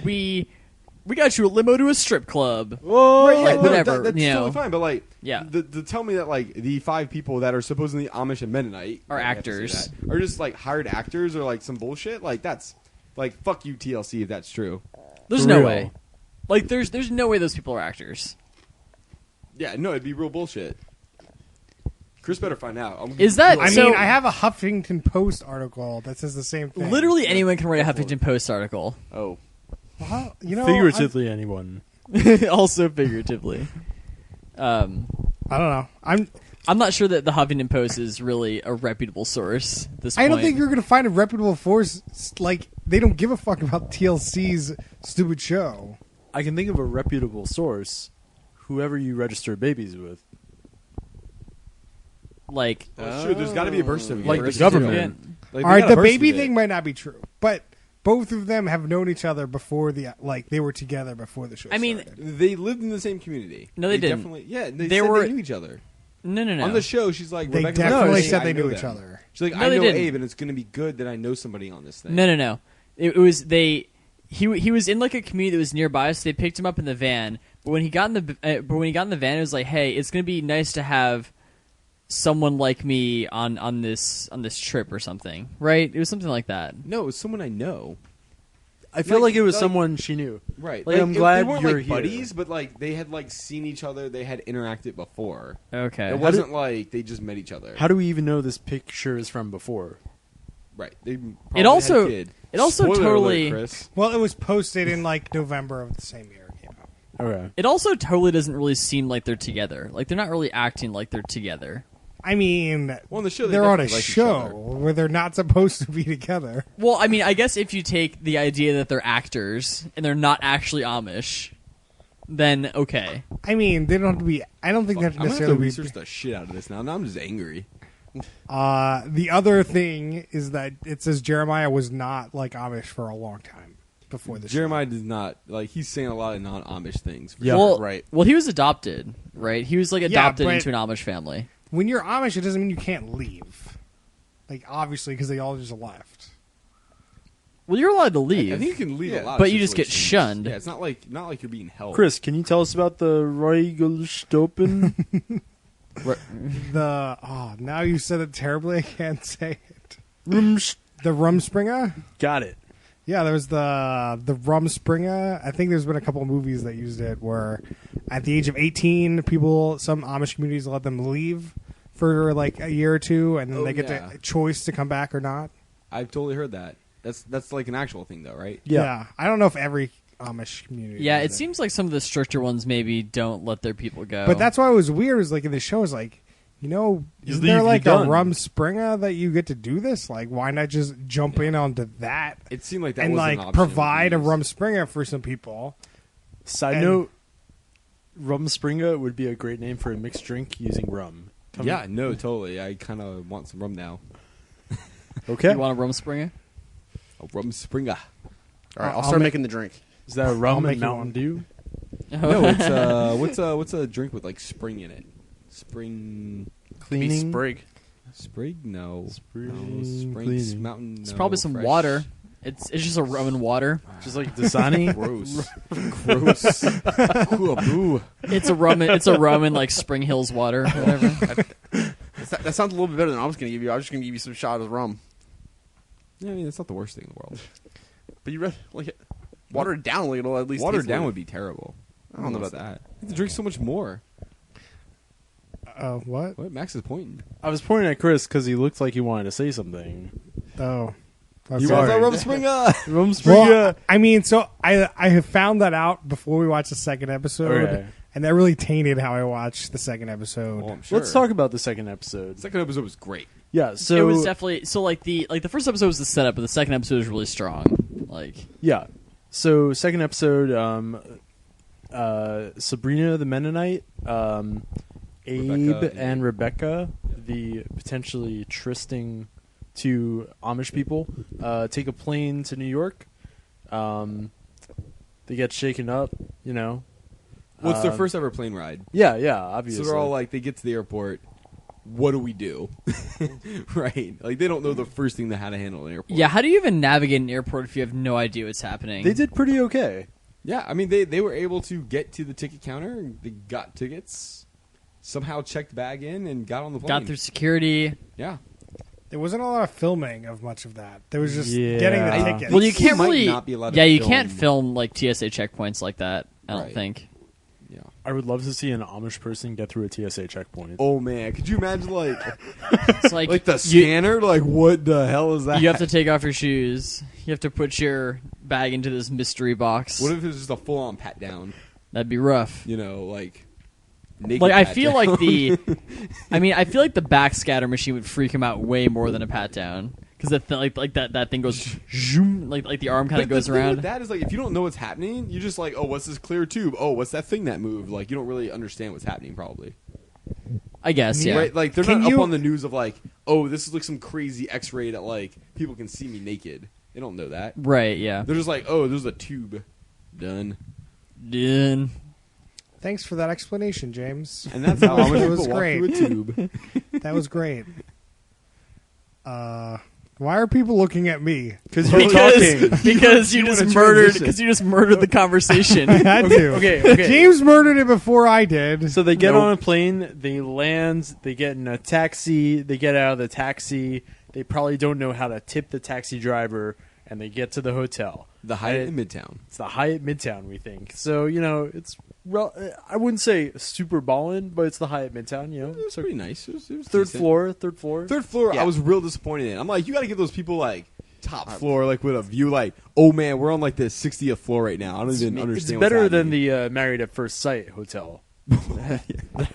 we got you a limo to a strip club. Like, whatever, that's you know. totally fine. But like, Yeah. the tell me that like the 5 people that are supposedly Amish and Mennonite Are I have to say actors. that, are just like hired actors or like some bullshit. Like that's like fuck you TLC if that's true. There's For no real. way. Like there's no way those people are actors. Yeah, no, it'd be real bullshit. Chris better find out. Is that- I So- mean, I have a Huffington Post article that says the same thing. Literally anyone can write a Huffington Post article. Oh, Well, you know, Figuratively, anyone. Also figuratively. I don't know. I'm not sure that the Huffington Post is really a reputable source at this I point. don't think you're going to find a reputable force. Like, they don't give a fuck about TLC's stupid show. I can think of a reputable source. Whoever you register babies with. like Oh, sure, there's got to be a birth certificate. Like the Birth government. certificate. Like, All they right, got a the birth baby certificate. thing might not be true, but both of them have known each other before they were together before the show I mean, started. They lived in the same community. No, they didn't. Definitely, yeah, they They said were- they knew each other. no. On the show, she's like, They Rebecca's definitely like, hey, said I they know knew each them. other. She's like, No, I they know didn't. Abe, and it's going to be good that I know somebody on this thing. No. It was they. He was in like a community that was nearby, so they picked him up in the van. But when he got in the van, it was like, hey, it's gonna be nice to have someone like me on this trip or something, right? It was something like that. No, it's someone I know. I feel like it was like- someone she knew. Right. Like, I'm glad they weren't you're like here. buddies, but like they had like seen each other. They had interacted before. Okay. It wasn't like they just met each other. How do we even know this picture is from before? Right. They It also- had a kid. it also Spoiler totally- alert, Chris. Well, it was posted in like November of the same year it came out. Okay. It also totally doesn't really seem like they're together. Like they're not really acting like they're together. I mean, Well, on the show, they're on a definitely like each show other. where they're not supposed to be together. Well, I mean, I guess if you take the idea that they're actors and they're not actually Amish, then okay. I mean, they don't have to be. I don't think they have to I'm gonna have to necessarily research the shit out of this now. Now I'm just angry. be. The other thing is that it says Jeremiah was not like Amish for a long time before the Jeremiah does not like. He's saying a lot of non-Amish things. For Yeah. sure. Well, right. Well, he was adopted, right? He was like adopted but- into an Amish family. When you're Amish, it doesn't mean you can't leave. Like obviously, because they all just left. Well, you're allowed to leave. I think you can leave a lot, But of you just get situations. shunned. Yeah, it's not like you're being held. Chris, can you tell us about the Reugelstoppen? Now you said it terribly. I can't say it. Rumst- The Rumspringa. Got it. Yeah, there was the Rumspringa. I think there's been a couple of movies that used it where at the age of 18, some Amish communities let them leave for like a year or two, and then Oh, they get yeah. the choice to come back or not. I've totally heard that. That's like an actual thing though, right? Yeah. I don't know if every Amish community. Yeah, does it seems like some of the stricter ones maybe don't let their people go. But that's why it was weird. Is like in the show is like, You is leave, there you're like a done. Rumspringa that you get to do this? Like, why not just jump in onto that It seemed like that and was an like option provide a we could use. Rumspringa for some people? Side And- note, Rumspringa would be a great name for a mixed drink using rum. Yeah, no, totally. I kind of want some rum now. Okay. You want a Rumspringa? A rum springer. All right, I'll I'll start make- making the drink. Is that a I'll rum make and you Mountain one. Dew? No, it's what's a drink with like spring in it? Spring Cleaning? Sprig. sprig? No, Spring no, spring cleaning. mountain. It's no, probably some fresh. water. It's just a rum and water. Just like Dasani. Gross. Gross. Boo. It's a rum. It's a rum and like Spring Hills water, or whatever. That sounds a little bit better than I was going to give you. I was just going to give you some shot of rum. Yeah, I mean, that's not the worst thing in the world. But you read like water it down a little at least. Watered taste down like- would be terrible. I don't know about that. You have to drink so much more. What? What? Max is pointing. I was pointing at Chris because he looked like he wanted to say something. Oh. I'm You sorry. want that rum springer? Rum Well, I mean, so I have found that out before we watched the second episode, Okay. and that really tainted how I watched the second episode. Well, I'm sure. Let's talk about the second episode. Second episode was great. Yeah, so It was definitely like the first episode was the setup, but the second episode was really strong. Like yeah. So second episode, Sabrina the Mennonite, Abe Rebecca, and Rebecca, the potentially trysting two Amish people, take a plane to New York. They get shaken up, you know. Well, it's their first ever plane ride. Yeah, obviously. So they're all like, they get to the airport. What do we do? Right? Like, they don't know the first thing that how to handle an airport. yeah, how do you even navigate an airport if you have no idea what's happening? They did pretty okay. Yeah, I mean, they were able to get to the ticket counter. And they got tickets, somehow checked bag in, and got on the plane. Got through security. Yeah. There wasn't a lot of filming of much of that. There was just Yeah. getting the I- tickets. Well, you He can't might really. not be allowed to yeah, you film. can't film like TSA checkpoints like that. I don't Right. think. Yeah. I would love to see an Amish person get through a TSA checkpoint. Oh, man. Could you imagine, like, It's like like the scanner? Like, what the hell is that? You have to take off your shoes. You have to put your bag into this mystery box. What if it's just a full-on pat-down? That'd be rough. You know, like, naked Like I pat feel down. like I mean, I feel like the backscatter machine would freak him out way more than a pat down because that thing goes zoom, like the arm kind of But goes the thing around. with that is, like, if you don't know what's happening, you're just like, oh, what's this clear tube? Oh, what's that thing that moved? Like, you don't really understand what's happening, probably. I guess, yeah. Right? Like, they're Can not you- up on the news of, like, oh, this is like some crazy X-ray that, like, people can see me naked. They don't know that. Right, yeah. They're just like, oh, there's a tube. Done. Done. Thanks for that explanation, James. And that's how Amish That was people walk great. through a tube. That was great. Why are people looking at me? Because you're talking. Because you You just wanna murdered transition. because you just murdered the conversation. I had to. Okay. James murdered it before I did. So they get Nope. on a plane, they land, they get in a taxi, they get out of the taxi. They probably don't know how to tip the taxi driver, and they get to the hotel. The Hyatt in Midtown. It's the Hyatt Midtown, we think. So, you know, it's I wouldn't say super ballin', but it's the Hyatt Midtown, you know. It was So pretty nice. It was third decent. floor. Third floor, Yeah. I was real disappointed in. I'm like, you got to give those people, like, top floor, like, with a view, like, oh, man, we're on, like, the 60th floor right now. I don't even understand It's what's better than happening. the Married at First Sight hotel.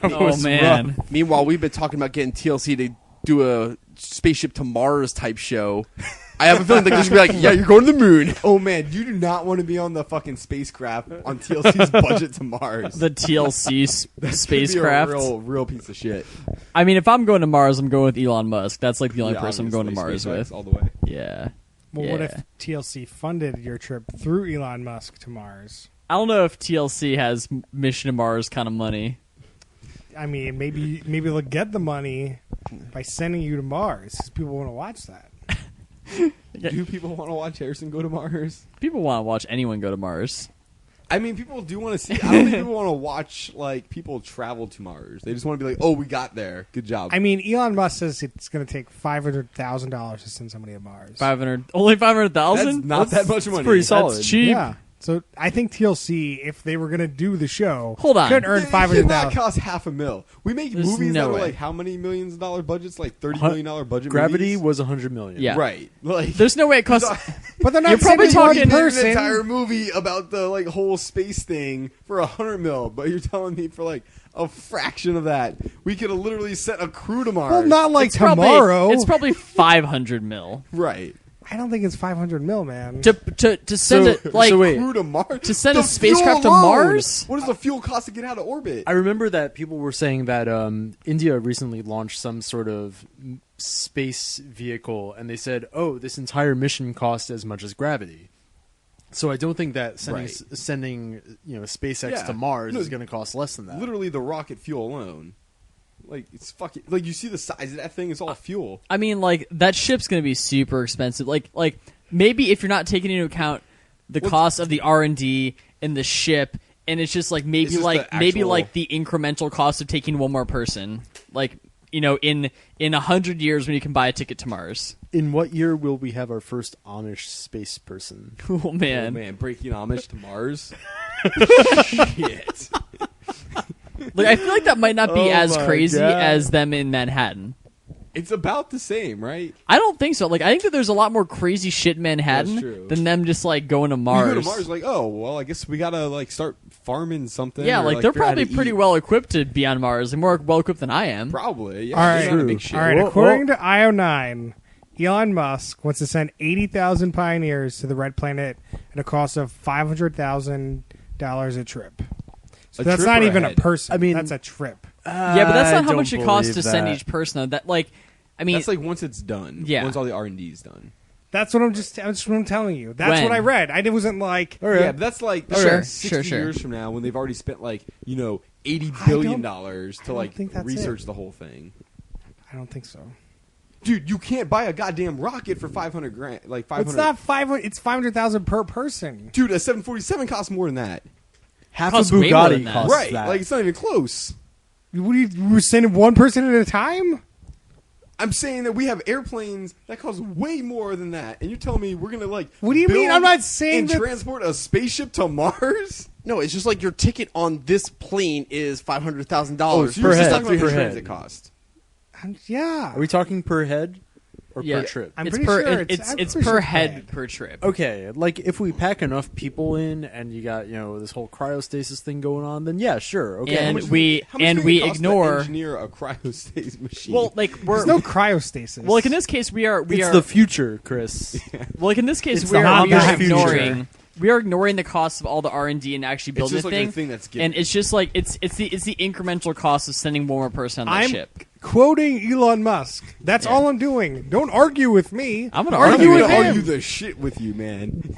Oh man. Meanwhile, we've been talking about getting TLC to do a spaceship to Mars type show. I have a feeling they're just gonna be like, yeah, you're going to the moon. Oh, man, you do not want to be on the fucking spacecraft on TLC's budget to Mars. The TLC spacecraft. Be a real piece of shit. I mean, if I'm going to Mars, I'm going with Elon Musk. That's like the only Yeah, person I'm going to obviously, Mars SpaceX with. all the way. Yeah. Well, yeah. what if TLC funded your trip through Elon Musk to Mars? I don't know if TLC has Mission to Mars kind of money. I mean, maybe they'll get the money by sending you to Mars because people want to watch that. Do people want to watch Harrison go to Mars? People want to watch anyone go to Mars. I mean, people do want to see. I don't think people want to watch, like, people travel to Mars. They just want to be like, oh, we got there. Good job. I mean, Elon Musk says it's going to take $500,000 to send somebody to Mars. Only That's 500,000. not that much money. pretty solid. That's cheap. Yeah. So I think TLC, if they were going to do the show, Hold on. could earn It cannot $500,000. cost $500,000. We make There's movies no that are way. like how many millions of dollar budgets? Like $30 million budget. Gravity movies? was $100 million. Yeah. right. Like There's no way it costs. But they're not You're probably sending one talking- an person. entire movie about the like whole space thing for $100 million, but you're telling me for like a fraction of that, we could have literally sent a crew to Mars. Well, not like It's probably- tomorrow. It's probably 500 mil right. I don't think it's $500 million, man. to send it like. so wait. Crew to Mars To send The a spacecraft to fuel alone! Mars? What does the fuel cost to get out of orbit? I remember that people were saying that India recently launched some sort of space vehicle, and they said, "Oh, this entire mission cost as much as Gravity." So I don't think that sending Right. sending SpaceX Yeah. to Mars No, is going to cost less than that. Literally, the rocket fuel alone. Like, it's fucking. Like, you see the size of that thing? It's all fuel. I mean, like that ship's gonna be super expensive. Like maybe if you're not taking into account the cost of the R&D and the ship, and it's just like maybe just like the maybe actual- like the incremental cost of taking one more person, like in 100 years when you can buy a ticket to Mars. In what year will we have our first Amish space person? Oh Oh, man. man, breaking Amish to Mars. Shit. Like I feel like that might not be Oh as my crazy God. as them in Manhattan. It's about the same, right? I don't think so. Like I think that there's a lot more crazy shit in That's Manhattan true. than them just like going to You Mars. go to Mars, like, oh, well, I guess we gotta like start farming something. Yeah, or, like they're figure out how probably to pretty eat. well equipped to be on Mars. They're more well equipped than I am. Probably. Yeah, All they're right. not a True. big shit. All right, Whoa, according to IO9, Elon Musk wants to send 80,000 pioneers to the Red Planet at a cost of $500,000 a trip. So A that's trip not or a even a head? person. I mean- that's a trip. Yeah, but that's not how don't much it costs to believe send that. each person. Though. That like, I mean, That's like once it's done. Yeah. Once all the R&D is done. That's what that's what I'm telling you. That's When? what I read. I wasn't like, Yeah, but that's like Sure, like 60 sure. years from now when they've already spent like, $80 billion to don't like think that's research it. the whole thing. I don't think so. Dude, you can't buy a goddamn rocket for 500 grand. Like 500. It's not 500. It's 500,000 per person. Dude, a 747 costs more than that. Half a Costs way more than Bugatti that. costs Right. that. Like it's not even close. What you were sending one person at a time? I'm saying that we have airplanes that cost way more than that, and you're telling me we're gonna like. What do you mean? build I'm not saying and that- transport a spaceship to Mars. No, it's just like your ticket on this plane is $500,000 Oh, so per you're just head, talking about per the head. transit cost. Yeah. Are we talking per head or yeah, per trip? I'm it's pretty per sure it's I'm pretty per sure head per trip. Okay, like if we pack enough people in and you got this whole cryostasis thing going on, then yeah, sure. Okay, And How much we- how much and would it we cost to ignore- engineer a cryostat machine. Well, like we're There's no cryostasis. well, like in this case we are it's the future, Chris. well, like in this case It's we the are Amish ignoring future. we are ignoring the cost of all the R&D and actually it's building just the like thing. a thing that's given. And it's just like it's the incremental cost of sending one more person on the I'm ship. quoting Elon Musk. That's all I'm doing. Don't argue with me. I'm gonna I'm argue with gonna him. argue the shit with you, man.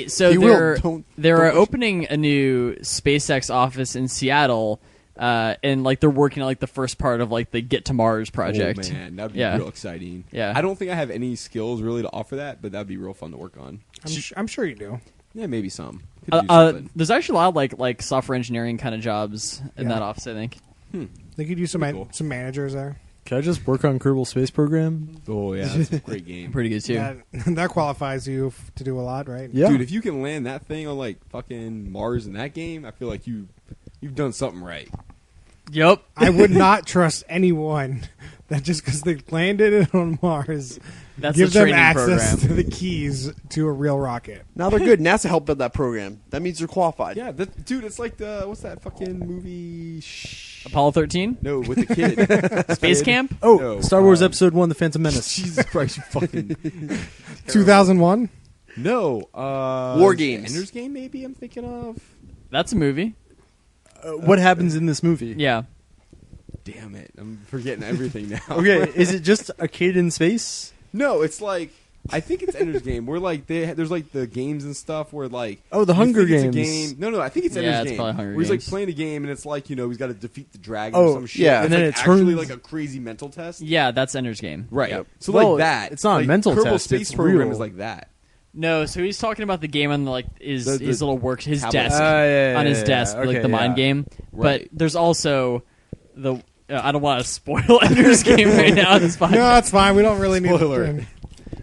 So He will. they're Don't they're push. opening a new SpaceX office in Seattle, and like they're working on like the first part of like the Get to Mars project. Oh, man, that'd be Yeah. real exciting. Yeah. I don't think I have any skills really to offer that, but that'd be real fun to work on. I'm sure you do. Yeah, maybe some. Could do something. There's actually a lot of like software engineering kind of jobs in Yeah. that office. I think. They could use some Pretty cool. some managers there. Can I just work on Kerbal Space Program? Oh yeah, that's a great game. Pretty good too. That qualifies you to do a lot, right? Yeah, Dude, if you can land that thing on like fucking Mars in that game, I feel like you've done something right. Yep. I would not trust anyone that just because they landed it on Mars, That's give a them training access program. to the keys to a real rocket. Now they're good. NASA helped build that program. That means they're qualified. Yeah, dude, it's like the what's that fucking movie? Apollo 13, No, with the kid. Space Kid. Camp. Oh, No, Star Wars Episode 1: The Phantom Menace. Jesus Christ, you fucking 2001. no. War Games. Ender's Game, maybe I'm thinking of. That's a movie. What happens in this movie? Yeah. Damn it, I'm forgetting everything now. Okay, is it just a kid in space? No, it's like I think it's Ender's Game. Where like there's like the games and stuff where like Oh, the you Hunger think it's a Games. game. No, I think it's Yeah, Ender's it's Game. probably Hunger where he's like Games. playing a game and it's like he's got to defeat the dragon Oh, or some shit. yeah, It's and then like it actually turns- like a crazy mental test. Yeah, that's Ender's Game. Right. Yep. So Well, like that. it's not a like, mental Kerbal test, Space it's Program real. is like that. No, so he's talking about the game on the, like his The little work, his tablet. desk Yeah, on his yeah, desk, yeah. like Okay, the mind yeah. game. Right. But there's also the. I don't want to spoil Ender's Game right now. That's fine. No, it's fine. We don't really need. Spoiler.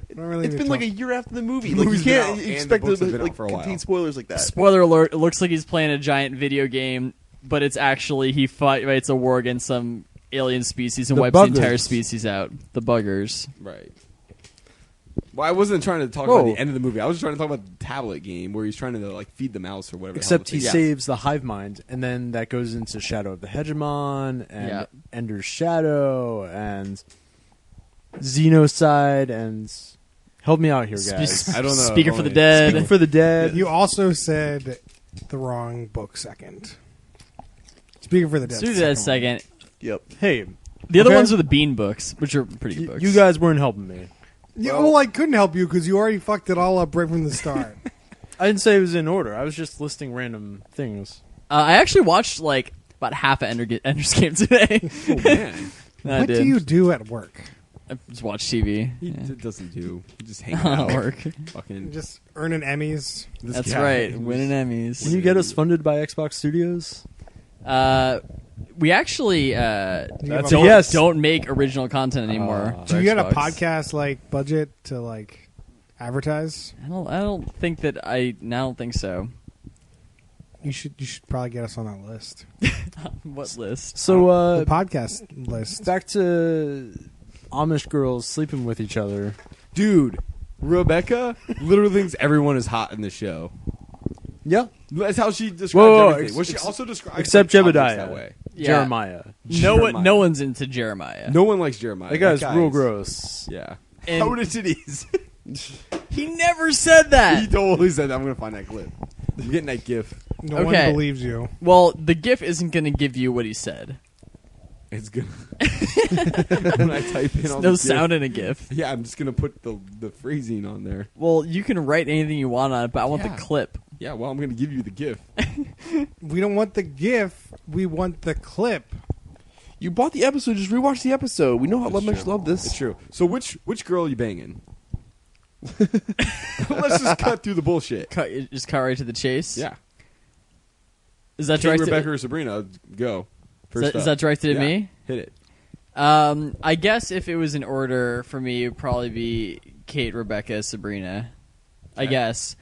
We don't really It's need been to like a talk. year after the movie. The Like, you movie's been out, can't and the expect books to have been out like for a while. contain spoilers like that. Spoiler alert! It looks like he's playing a giant video game, but it's actually he fights a war against some alien species and The wipes the entire buggers. species out. The buggers. Right. Well, I wasn't trying to talk Whoa. about the end of the movie. I was just trying to talk about the tablet game where he's trying to like feed the mouse or whatever. Except the he hell the thing is. saves the hive mind, and then that goes into Shadow of the Hegemon and Yeah. Ender's Shadow and Xenocide and help me out here, guys. I don't know. Speaker for the Only- Dead. Speaking for the Dead. You also said the wrong book second. Speaking for the Dead. Let's do that a second. Yep. Hey, The other Okay. ones are the Bean books, which are pretty good books. you guys weren't helping me. Yeah, well, I couldn't help you because you already fucked it all up right from the start. I didn't say it was in order. I was just listing random things. I actually watched like about half of Ender's Game today. Oh man. I What did. do you do at work? I just watch TV. He Yeah. doesn't do. He just hangs Not out. work. Fucking. Just earning Emmys. This That's guy right. was- Winning Emmys. Can you get us funded by Xbox Studios? We actually That's a yes. don't make original content anymore. Do for you get a Xbox. podcast like budget to like advertise? I don't think that I don't think so. You should probably get us on that list. What list? So The podcast list. back to Amish girls sleeping with each other. Dude, Rebecca literally thinks everyone is hot in the show. Yeah, That's how she describes Whoa, everything. Well, she also describes except like, objects Jebediah. that way. Yeah. Jeremiah. No one's into Jeremiah. No one likes Jeremiah. That guy's That real gross. Yeah. And- How did titties? He never said He that. totally said that. I'm gonna find that clip. I'm getting that gif. No Okay. one believes you. Well, the GIF isn't going to give you what he said. It's good. When I type in all No the sound GIF, in a GIF. yeah, I'm just gonna put the phrasing on there. Well, you can write anything you want on it, but I want Yeah. the clip. Yeah, well, I'm gonna give you the gif. We don't want the GIF. We want the clip. You bought the episode. Just rewatch the episode. We know how It's much you true. love this. It's true. So which girl are you banging? Let's just cut through the bullshit. Just cut right to the chase. Yeah. Is that King, directed? Rebecca or Sabrina? Go. Is that directed at Yeah. me? Hit it. I guess if it was in order for me, it would probably be Kate, Rebecca, Sabrina. I Okay. guess.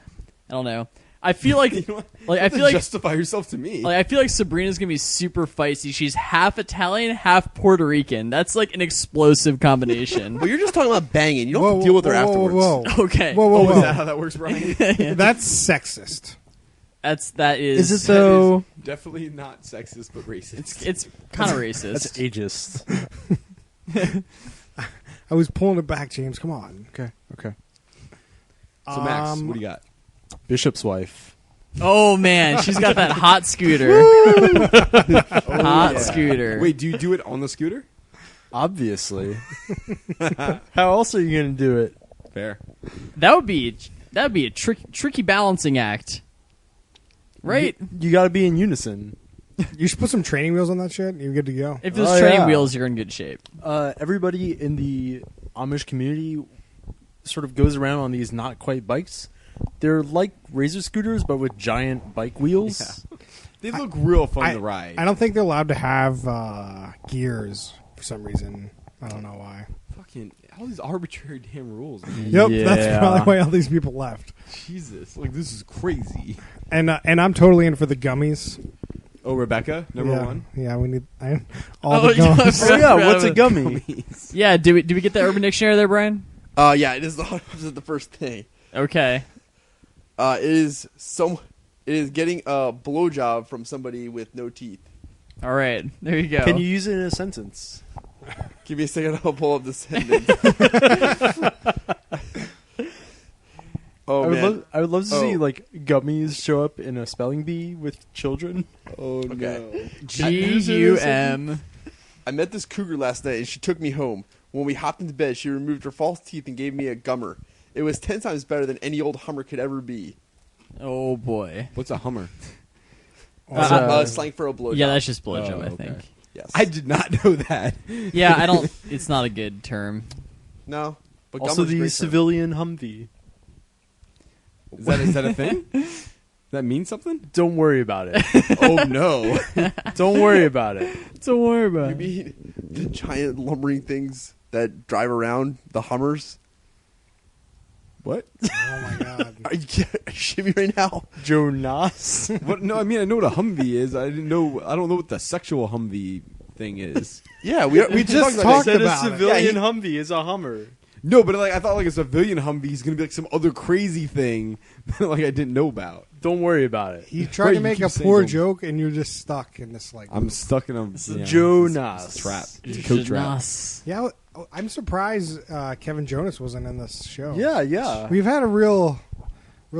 I don't know. I feel like, You know what? like I You have to feel like, justify yourself to me. like I feel like Sabrina's gonna be super feisty. She's half Italian, half Puerto Rican. That's like an explosive combination. But you're just talking about banging. You don't have to deal with her afterwards. Whoa. Okay. Whoa, whoa, oh, whoa. is that how that works, Brian? That's sexist. That is. Is it though? Definitely not sexist, but racist. It's kind of That's racist. ageist. I was pulling it back, James. Come on. Okay. So Max, what do you got? Bishop's wife. Oh man, she's got that hot scooter. Hot scooter. Wait, do you do it on the scooter? Obviously. How else are you going to do it? Fair. that would be a tricky balancing act, right? You got to be in unison. You should put some training wheels on that shit. You're good to go. If there's Oh, training yeah. wheels, you're in good shape. Everybody in the Amish community sort of goes around on these not quite bikes. They're like razor scooters, but with giant bike wheels. They look real fun to ride. I don't think they're allowed to have gears for some reason. I don't know why. Fucking all these arbitrary damn rules, man. Yep, Yeah. that's probably why all these people left. Jesus, like this is crazy. And I'm totally in for the gummies. Oh, Rebecca, number Yeah. one. Yeah, we need all Oh, the yeah. gummies. Oh yeah, what's a gummy? Yeah, do we get the Urban Dictionary there, Brian? Yeah, it is the first thing. Okay. It is getting a blowjob from somebody with no teeth. All right. There you go. Can you use it in a sentence? Give me a second, I'll pull up the sentence. Oh man. I would love to see Oh. like gummies show up in a spelling bee with children. Oh Okay. GUM? I met this cougar last night and she took me home. When we hopped into bed, she removed her false teeth and gave me a gummer. It was 10 times better than any old Hummer could ever be. Oh boy. What's a Hummer? Slang for a blowjob. Yeah, that's just blowjob. Oh, I okay. think. Yes. I did not know that. Yeah, I don't. It's not a good term. No. But Also, gummer's a the great term. civilian Humvee. Is that a thing? Does that mean something? Don't worry about it. Oh no. Don't worry about it. Don't worry about You mean the giant lumbering things that drive around, the Hummers? What? Oh my god. Are you shitting me right now? Jonas. What? No, I mean I know what a Humvee is. I don't know what the sexual Humvee thing is. Yeah, we just talked about talked this. Said a about it. civilian Yeah, Humvee is a Hummer. No, but like I thought like a civilian Humvee is gonna be like some other crazy thing that like I didn't know about. Don't worry about it. He tried Right, to you make keep a saying poor them. joke, and you're just stuck in this like. I'm stuck in a Jonas. it's a trap. It's a it. code trap. Jonas. Yeah, I'm surprised Kevin Jonas wasn't in this show. Yeah. We've had a real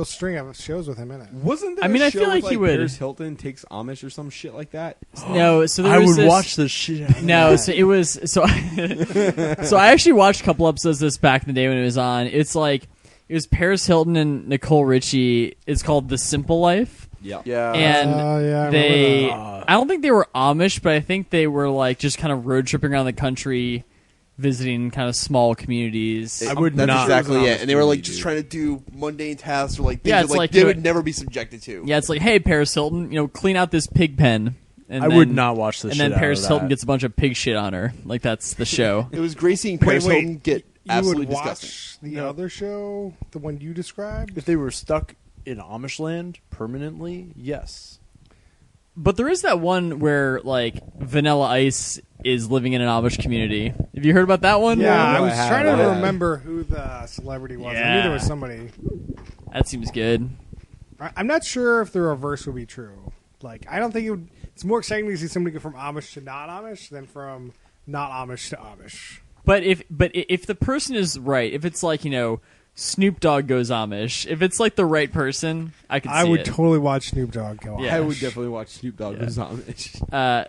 string of shows with him in it. Wasn't there I mean, a I show feel with, like he would- Paris Hilton takes Amish or some shit like that? No, so there I was would this, watch the shit out of No, that. so it was so. So I actually watched a couple episodes of this back in the day when it was on. It's like it was Paris Hilton and Nicole Richie. It's called The Simple Life, Yeah. Yeah. and Oh, yeah, I remember they. that. I don't think they were Amish, but I think they were like just kind of road tripping around the country, visiting kind of small communities. I would That's not. exactly it. And they were like Dude. just trying to do mundane tasks or like things Yeah, that, it's like like they you- would never be subjected to. Yeah, it's like, hey, Paris Hilton, clean out this pig pen. And I would not watch this And shit then out Paris of Hilton that. gets a bunch of pig shit on her. Like, that's the show. It was great seeing Paris wait. Hilton get You absolutely would watch disgusting. the other show, the one you described? If they were stuck in Amish land permanently, yes. But there is that one where, like, Vanilla Ice is living in an Amish community. Have you heard about that one? Yeah, I no, was I trying haven't. to Yeah. remember who the celebrity was. I knew Yeah. there was somebody. That seems good. I'm not sure if the reverse would be true. Like, I don't think it would. It's more exciting to see somebody go from Amish to not Amish than from not Amish to Amish. But if the person is right, if it's like, Snoop Dogg goes Amish, if it's like the right person, I could see I would it. totally watch Snoop Dogg go Yeah. I would Amish. definitely watch Snoop Dogg Yeah. goes Amish.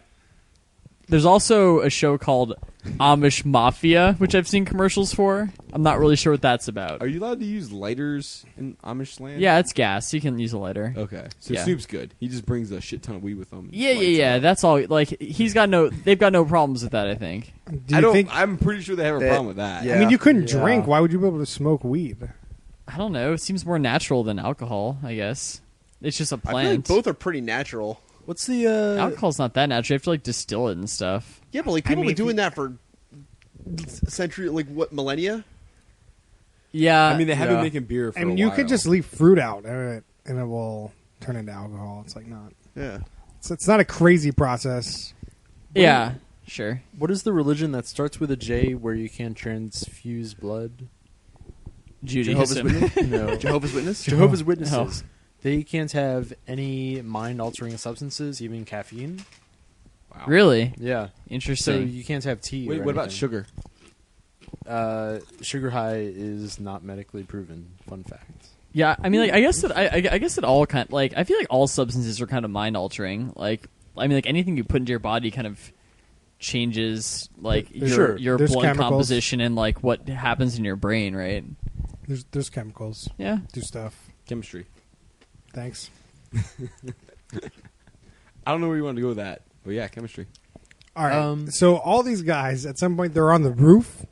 There's also a show called Amish Mafia, which I've seen commercials for. I'm not really sure what that's about. Are you allowed to use lighters in Amish land? Yeah, it's gas. You can use a lighter. Okay. So Yeah. Snoop's good. He just brings a shit ton of weed with him. Yeah. That's all. Like, they've got no problems with that, I think. Do you think? I'm pretty sure they have a That- problem with that. yeah. I mean, you couldn't Yeah. drink. Why would you be able to smoke weed? I don't know. It seems more natural than alcohol, I guess. It's just a I feel plant. like both are pretty natural. What's the Alcohol's not that natural. You have to, like, distill it and stuff. Yeah, but like people mean, have if been doing you- that for century, like what millennia? Yeah. I mean, they have Yeah. been making beer for I mean, a you while. could just leave fruit out and it will turn into alcohol. It's like not. Yeah. It's not a crazy process. yeah, sure. what is the religion that starts with a J where you can transfuse blood? Jehovah's Judaism. Witness. No. Jehovah's Witness. Jehovah's Witnesses. Oh. They can't have any mind-altering substances, even caffeine. Wow. Really? Yeah. So Interesting. you can't have tea. Wait, or what about anything. sugar? Sugar high is not medically proven. Fun fact. Yeah, I mean, like, I guess that all kind, like, I feel like all substances are kind of mind altering. Like, I mean, like, anything you put into your body kind of changes, like, Sure. your There's blood chemicals. composition and like what happens in your brain, right? There's chemicals. Yeah. Do stuff. Chemistry. Thanks. I don't know where you want to go with that, but yeah, chemistry. All right. So all these guys, at some point, they're on the roof,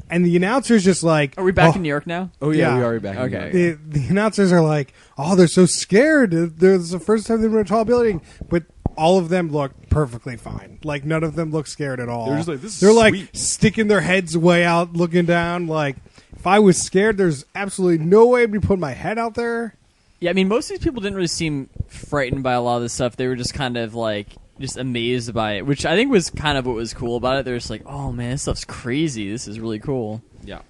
and the announcer's just like, Are we back oh, in New York now? Oh yeah, Yeah. we are back. in Okay. New York. The announcers are like, oh, they're so scared. There's the first time they've been in a tall building, but all of them look perfectly fine. Like none of them look scared at all. They're just like, "This is They're like sweet." sticking their heads way out, looking down. Like if I was scared, there's absolutely no way I'd be putting my head out there. Yeah, I mean, most of these people didn't really seem frightened by a lot of this stuff. They were just kind of like just amazed by it, which I think was kind of what was cool about it. They're just like, "Oh man, this stuff's crazy. This is really cool." Yeah.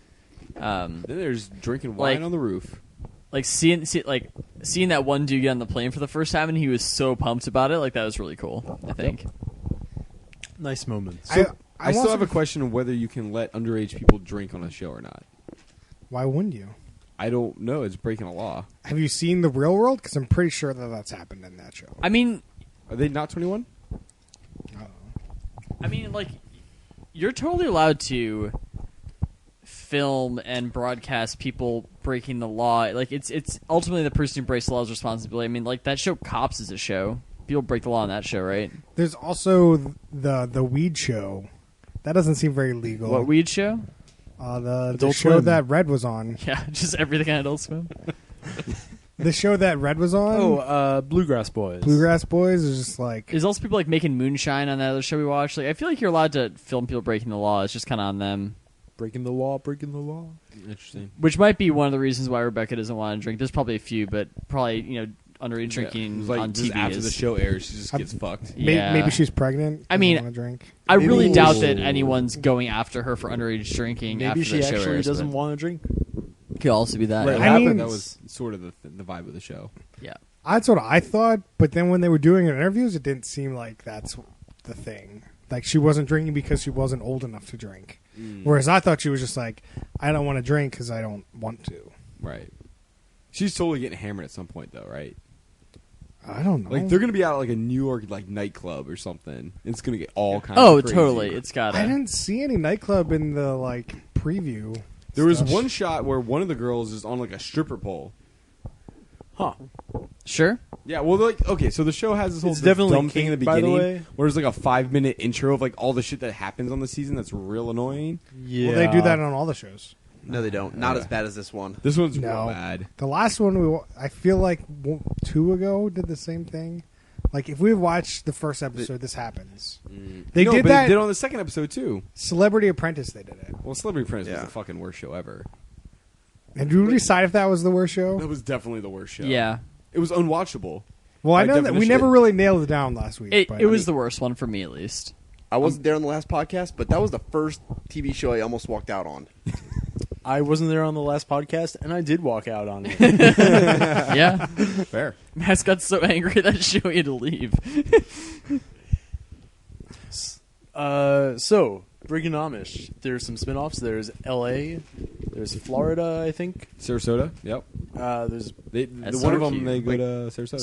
Um, Then there's drinking wine Like- on the roof. like seeing that one dude get on the plane for the first time, and he was so pumped about it. Like that was really cool. I think. Nice moments. So, I I'm still also- have a question of whether you can let underage people drink on a show or not. Why wouldn't you? I don't know. It's breaking a law. Have you seen The Real World? Because I'm pretty sure that that's happened in that show. I mean, Are they not 21? like, you're totally allowed to film and broadcast people breaking the law. Like, it's ultimately the person who breaks the law's responsibility. I mean, like, that show Cops is a show. People break the law on that show, right? There's also the weed show. That doesn't seem very legal. What weed show? The Adult show Swim. that Red was on. Yeah, just everything on Adult Swim. The show that Red was on. Bluegrass Boys. Bluegrass Boys is just like There's also people like making moonshine on that other show we watched. Like, I feel like you're allowed to film people breaking the law. It's just kind of on them. Breaking the law, breaking the law. Interesting. Which might be one of the reasons why Rebecca doesn't want to drink. There's probably a few, but probably underage drinking It's like on just TV after is. the show airs, she just gets fucked. Yeah. maybe she's pregnant. I mean, doesn't wanna drink. I really Maybe- doubt that anyone's going after her for underage drinking. after Maybe she that show actually airs, doesn't but want to drink. Could also be that. What I happened? mean- That was sort of the vibe of the show. Yeah. That's what I thought, but then when they were doing interviews, it didn't seem like that's the thing. Like she wasn't drinking because she wasn't old enough to drink. Whereas I thought she was just like, I don't want to drink because I don't want to. Right. She's totally getting hammered at some point, though, right? I don't know. Like they're gonna be out at like a New York like nightclub or something. It's gonna get all kinds. Oh, of crazy. totally. It's got I to. didn't see any nightclub in the like preview. There was stuff. one shot where one of the girls is on like a stripper pole. Huh. Sure. Yeah, well, like, okay, so the show has this whole It's definitely dumb thing in the kink, by the beginning, way. where there's like a 5-minute intro of like all the shit that happens on the season that's real annoying. Yeah, Well, they do that on all the shows. No, they don't. Not as bad as this one. This one's No. real bad. The last one, I feel like 2 ago did the same thing. Like, if we watched the first episode, this happens. They No, did but that. They did it on the second episode too. Celebrity Apprentice, they did it. Well, Celebrity Apprentice Yeah. was the fucking worst show ever. And did we decide if that was the worst show? That was definitely the worst show. Yeah. It was unwatchable. Well, I by know that we definition. never really nailed it down last week. It but, was the worst one for me, at least. I wasn't there on the last podcast, but that was the first TV show I almost walked out on. I wasn't there on the last podcast, and I did walk out on it. Yeah. Fair. Max got so angry that show he had to leave. So, Breaking Amish. There's some spin-offs. There's L.A. There's Florida, I think. Sarasota. Yep. There's That's One of so them cute. they go to Sarasota.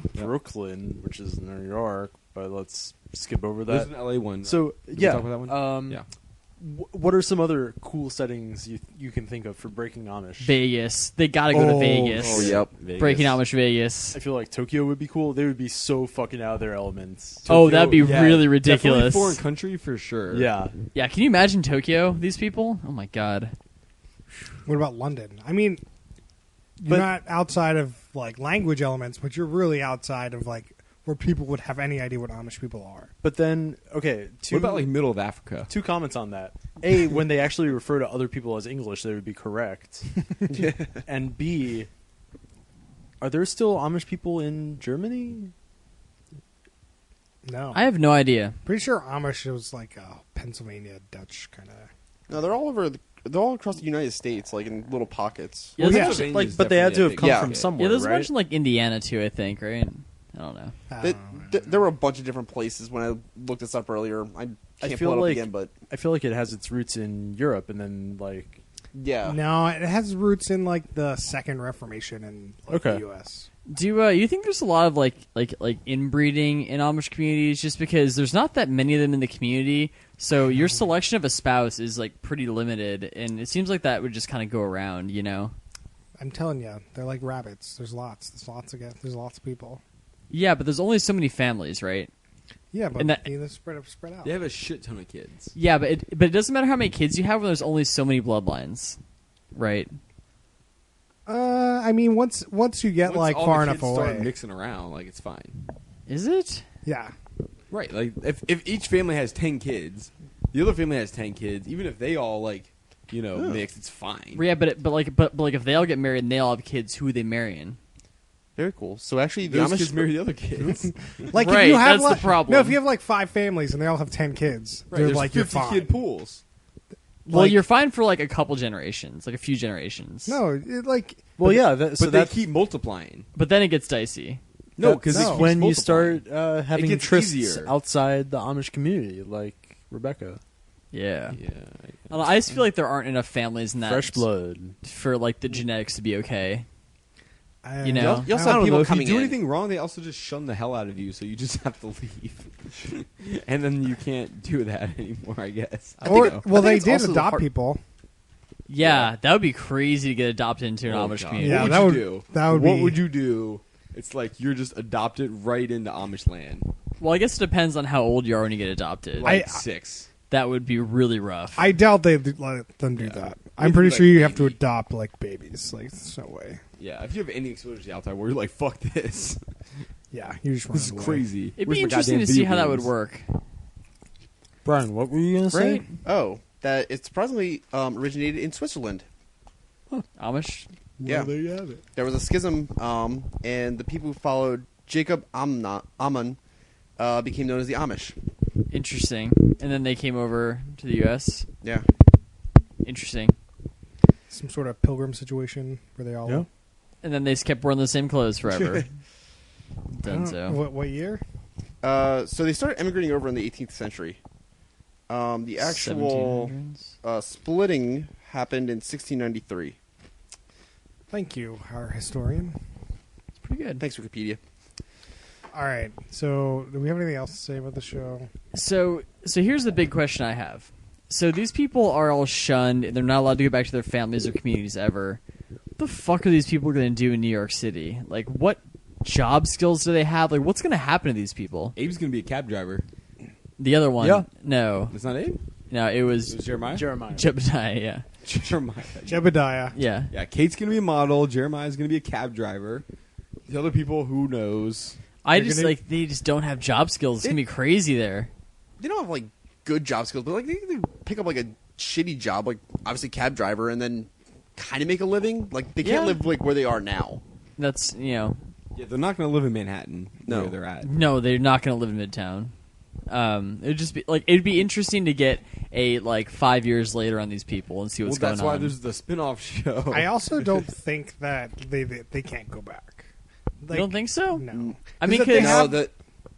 Sarasota? Brooklyn, which is New York, but let's skip over There's that. an LA one. So, Did we yeah. talk about that one? Yeah. What are some other cool settings you can think of for Breaking Amish? Vegas. They gotta go to Oh, Vegas. Oh, yep. Vegas. Breaking Amish Vegas. I feel like Tokyo would be cool. They would be so fucking out of their elements. Oh, that'd be Yeah, really definitely ridiculous. foreign country for sure. Yeah. Yeah, can you imagine Tokyo? These people? Oh my god. What about London? I mean, you're But- not outside of like language elements, but you're really outside of like where people would have any idea what Amish people are. But then, okay, What about like middle of Africa? two comments on that. A, when they actually refer to other people as English, they would be correct. And B, are there still Amish people in Germany? No, I have no idea. pretty sure Amish was like a Pennsylvania Dutch kind of. No, they're all over. They're all across the United States, like in little pockets. Yeah, Well, there's yeah. a bunch- Pennsylvania's But they had to have definitely a come big from market. somewhere, yeah, there's a right? bunch in like Indiana too, I think, right? I don't know. There were a bunch of different places when I looked this up earlier. I can't feel pull it up like- again, but I feel like it has its roots in Europe, and then like yeah. No, it has roots in like the Second Reformation in like, Okay. the U.S. Do you think there's a lot of like inbreeding in Amish communities just because there's not that many of them in the community, so your selection of a spouse is like pretty limited, and it seems like that would just kind of go around, you know? I'm telling you, they're like rabbits. There's lots of people. Yeah, but there's only so many families, right? Yeah, but And that- they spread out. They have a shit ton of kids. Yeah, but it doesn't matter how many kids you have when there's only so many bloodlines, right? I mean, once you get Once like all far the enough kids start away, mixing around, like it's fine. Is it? yeah. Right. Like if each family has 10 kids, the other family has 10 kids. Even if they all like, mix, it's fine. Yeah, but if they all get married and they all have kids, who are they marrying? Very cool. So actually, the Those Amish kids marry the other kids. Like Right, if you have that's the like, problem. No, if you have like 5 families and they all have 10 kids, Right. they're There's like 50 you're fine. kid pools. Well, Like- you're fine for like a couple generations, like a few generations. No, it, like well, yeah. But So they that's keep multiplying. But then it gets dicey. No, because No. when you start having gets trysts easier. outside the Amish community, like Rebecca, Yeah. Yeah. I don't know, I just feel like there aren't enough families in that fresh blood. for like the genetics to be okay. I, You know? You also I have don't people know. If you coming do in. anything wrong, they also just shun the hell out of you, so you just have to leave. And then you can't do that anymore, I guess. I Or don't know. well, I think they it's did also the adopt hard- people. Yeah, that would be crazy to get adopted into an Oh, Amish God. community. Yeah, What that would would- you do? that would What be- would you do? It's like you're just adopted right into Amish land. Well, I guess it depends on how old you are when you get adopted. Like I- 6. That would be really rough. I doubt they'd let them do Yeah. that. You I'm have pretty to be sure like you have to baby. adopt like babies. Like, there's no way. Yeah, if you have any exposure to the outside world, you're like, fuck this. Yeah, you just This is run away. crazy. It'd Where's be my interesting goddamn to see video how that would games? work. Brian, what were you gonna say? Right? Oh, that it surprisingly originated in Switzerland. Amish? Yeah. Well, there you have it. There was a schism, and the people who followed Jacob Ammon became known as the Amish. Interesting. And then they came over to the U.S. Yeah. Interesting. Some sort of pilgrim situation where they all. Yeah. And then they just kept wearing the same clothes forever. I don't- Dunzo. What year? So they started emigrating over in the 18th century. The actual 1700s? splitting happened in 1693. Thank you, our historian. It's pretty good. Thanks, Wikipedia. All right. So, do we have anything else to say about the show? So here's the big question I have. So these people are all shunned, and they're not allowed to go back to their families or communities ever. What the fuck are these people going to do in New York City? Like, what job skills do they have? Like, what's going to happen to these people? Abe's gonna be a cab driver. The other one, Yeah. no, It's not Abe. no, it was It was Jeremiah. Jebediah. Yeah, Jeremiah. Jebediah. yeah. Yeah, Kate's gonna be a model. Jeremiah's gonna be a cab driver. The other people, who knows? I They're just gonna- like they just don't have job skills. It's gonna be crazy there. They don't have like good job skills, but like they pick up like a shitty job, like obviously cab driver, and then kind of make a living. Like they can't Yeah. live like where they are now. That's Yeah, they're not gonna live in Manhattan. No. where they're at. no, they're not gonna live in Midtown. It'd just be like it'd be interesting to get a like 5 years later on these people and see what's Well, that's going why on. there's the spin-off show. I also don't think that they can't go back. You don't think so? No. I mean, Because they because have- that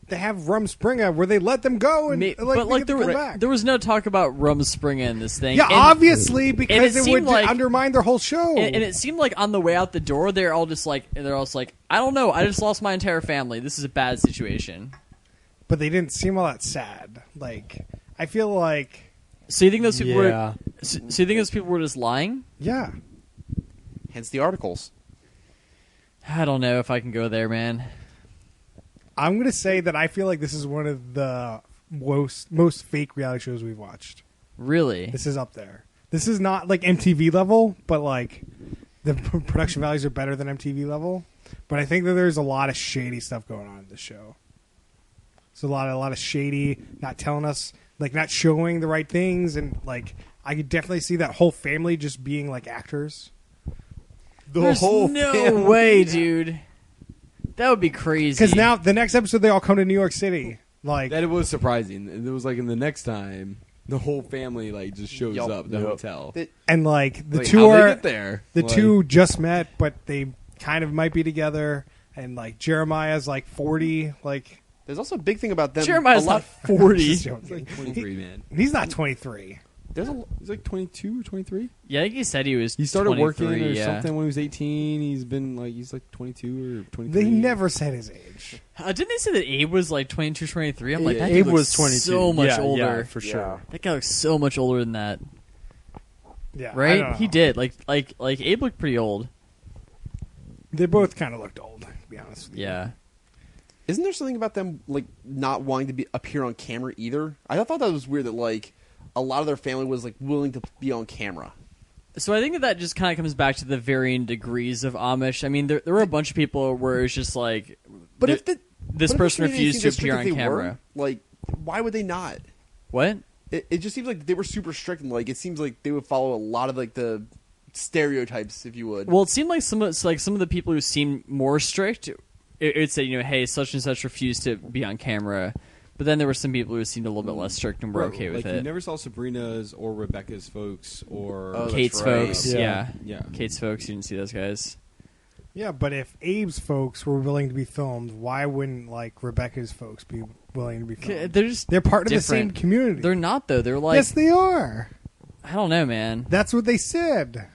They have Rumspringa where they let them go and but they like get to come there back. was no talk about Rumspringa in this thing. Yeah, And- obviously and because it it seemed would like- undermine their whole show. And it seemed like on the way out the door, they're all just like, I don't know, I just lost my entire family. This is a bad situation. But they didn't seem all that sad. Like I feel like So you think those people Yeah. were? So you think those people were just lying? yeah. hence the articles. I don't know if I can go there, man. I'm gonna say that I feel like this is one of the most fake reality shows we've watched. Really? This is up there. This is not like MTV level, but like the production values are better than MTV level. But I think that there's a lot of shady stuff going on in this show. It's a lot of shady, not telling us, like not showing the right things, and like I could definitely see that whole family just being like actors. There's no way, dude. That would be crazy. Because now the next episode they all come to New York City. Like That it was surprising. It was like in the next time, the whole family like just shows Yup. up at the Yup. hotel. and like the Like, two how'd they are get there? the Like, two just met, but they kind of might be together. And like Jeremiah's like 40, like There's also a big thing about them. Jeremiah's a lot. not 40. Just He's joking. like 23, man. He's not 23. There's a He's like 22 or 23. Yeah, I think he said he was. He started working 23, or yeah. something when he was 18. He's like 22 or 23. They never said his age. Didn't they say that Abe was like 22, 23? I'm like, Yeah, that Abe dude was looks 22. so much Yeah, older. yeah, for sure. That guy looks so much older than that, Yeah, I right? don't know. He did. Like Abe looked pretty old. They both kind of looked old, to be honest with you. Yeah. Isn't there something about them like not wanting to appear on camera either? I thought that was weird that like a lot of their family was like willing to be on camera. So I think that just kind of comes back to the varying degrees of Amish. I mean, there were a bunch of people where it was just like, But th- if the, this but if person the community refused to seems as appear on strict as they were, camera. like, why would they not? What? It just seems like they were super strict and like it seems like they would follow a lot of like the stereotypes, if you would. Well, it seemed like some of the people who seemed more strict, it'd say, hey, such and such refused to be on camera. But then there were some people who seemed a little bit less strict and were Bro, okay with like, it. You never saw Sabrina's or Rebecca's folks or Oh, that's Kate's right. folks, Yeah. yeah. Kate's folks, you didn't see those guys. Yeah, but if Abe's folks were willing to be filmed, why wouldn't like Rebecca's folks be willing to be filmed? They're Part of the same different. community. They're not though. They're like, yes, they are. I don't know, man. That's what they said.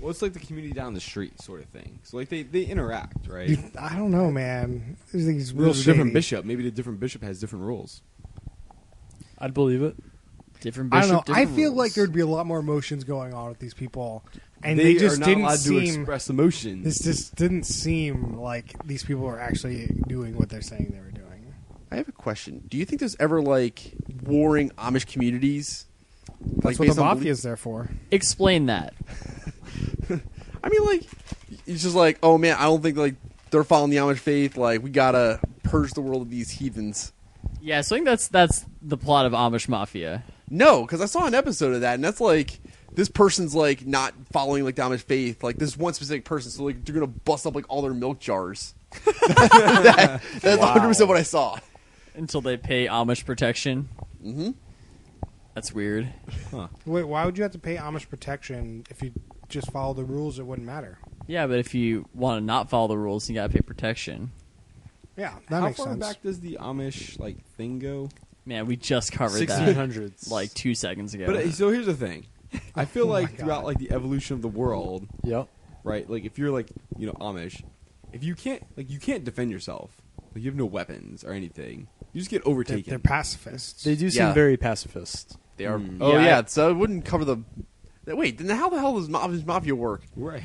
Well, it's like the community down the street sort of thing. So like they interact, right? Dude, I don't know, man. He's real There's a different shady. bishop. Maybe the different bishop has different rules. I'd believe it. Different I bishop. don't know. I different feel rules. like there'd be a lot more emotions going on with these people, and they just are not didn't allowed to seem. express emotions. This just didn't seem like these people were actually doing what they're saying they were doing. I have a question. Do you think there's ever like warring Amish communities? That's Like, what based the on mafia is there for. Explain that. I mean, like, it's just like, oh man, I don't think like they're following the Amish faith. Like, we gotta purge the world of these heathens. Yeah, so I think that's the plot of Amish Mafia. No, because I saw an episode of that, and that's like this person's like not following like the Amish faith. Like this one specific person, so like they're gonna bust up like all their milk jars. That's 100% what I saw. Until they pay Amish protection. Mm-hmm. That's weird. Wait, why would you have to pay Amish protection if you just follow the rules? It wouldn't matter. Yeah, but if you want to not follow the rules, you gotta pay protection. Yeah, that How makes far sense. back does the Amish like thing go? Man, we just covered that 1600s. like 2 seconds ago. But so here's the thing. I feel Oh my like throughout God. like the evolution of the world, Yep. right? Like if you're like Amish, if you can't defend yourself, like you have no weapons or anything, you just get They're, overtaken. they're pacifists. They do seem Yeah. very pacifist. They are. Mm. Oh Yeah, yeah, so it wouldn't cover the. Wait, then how the hell does Amish Mafia work? Right.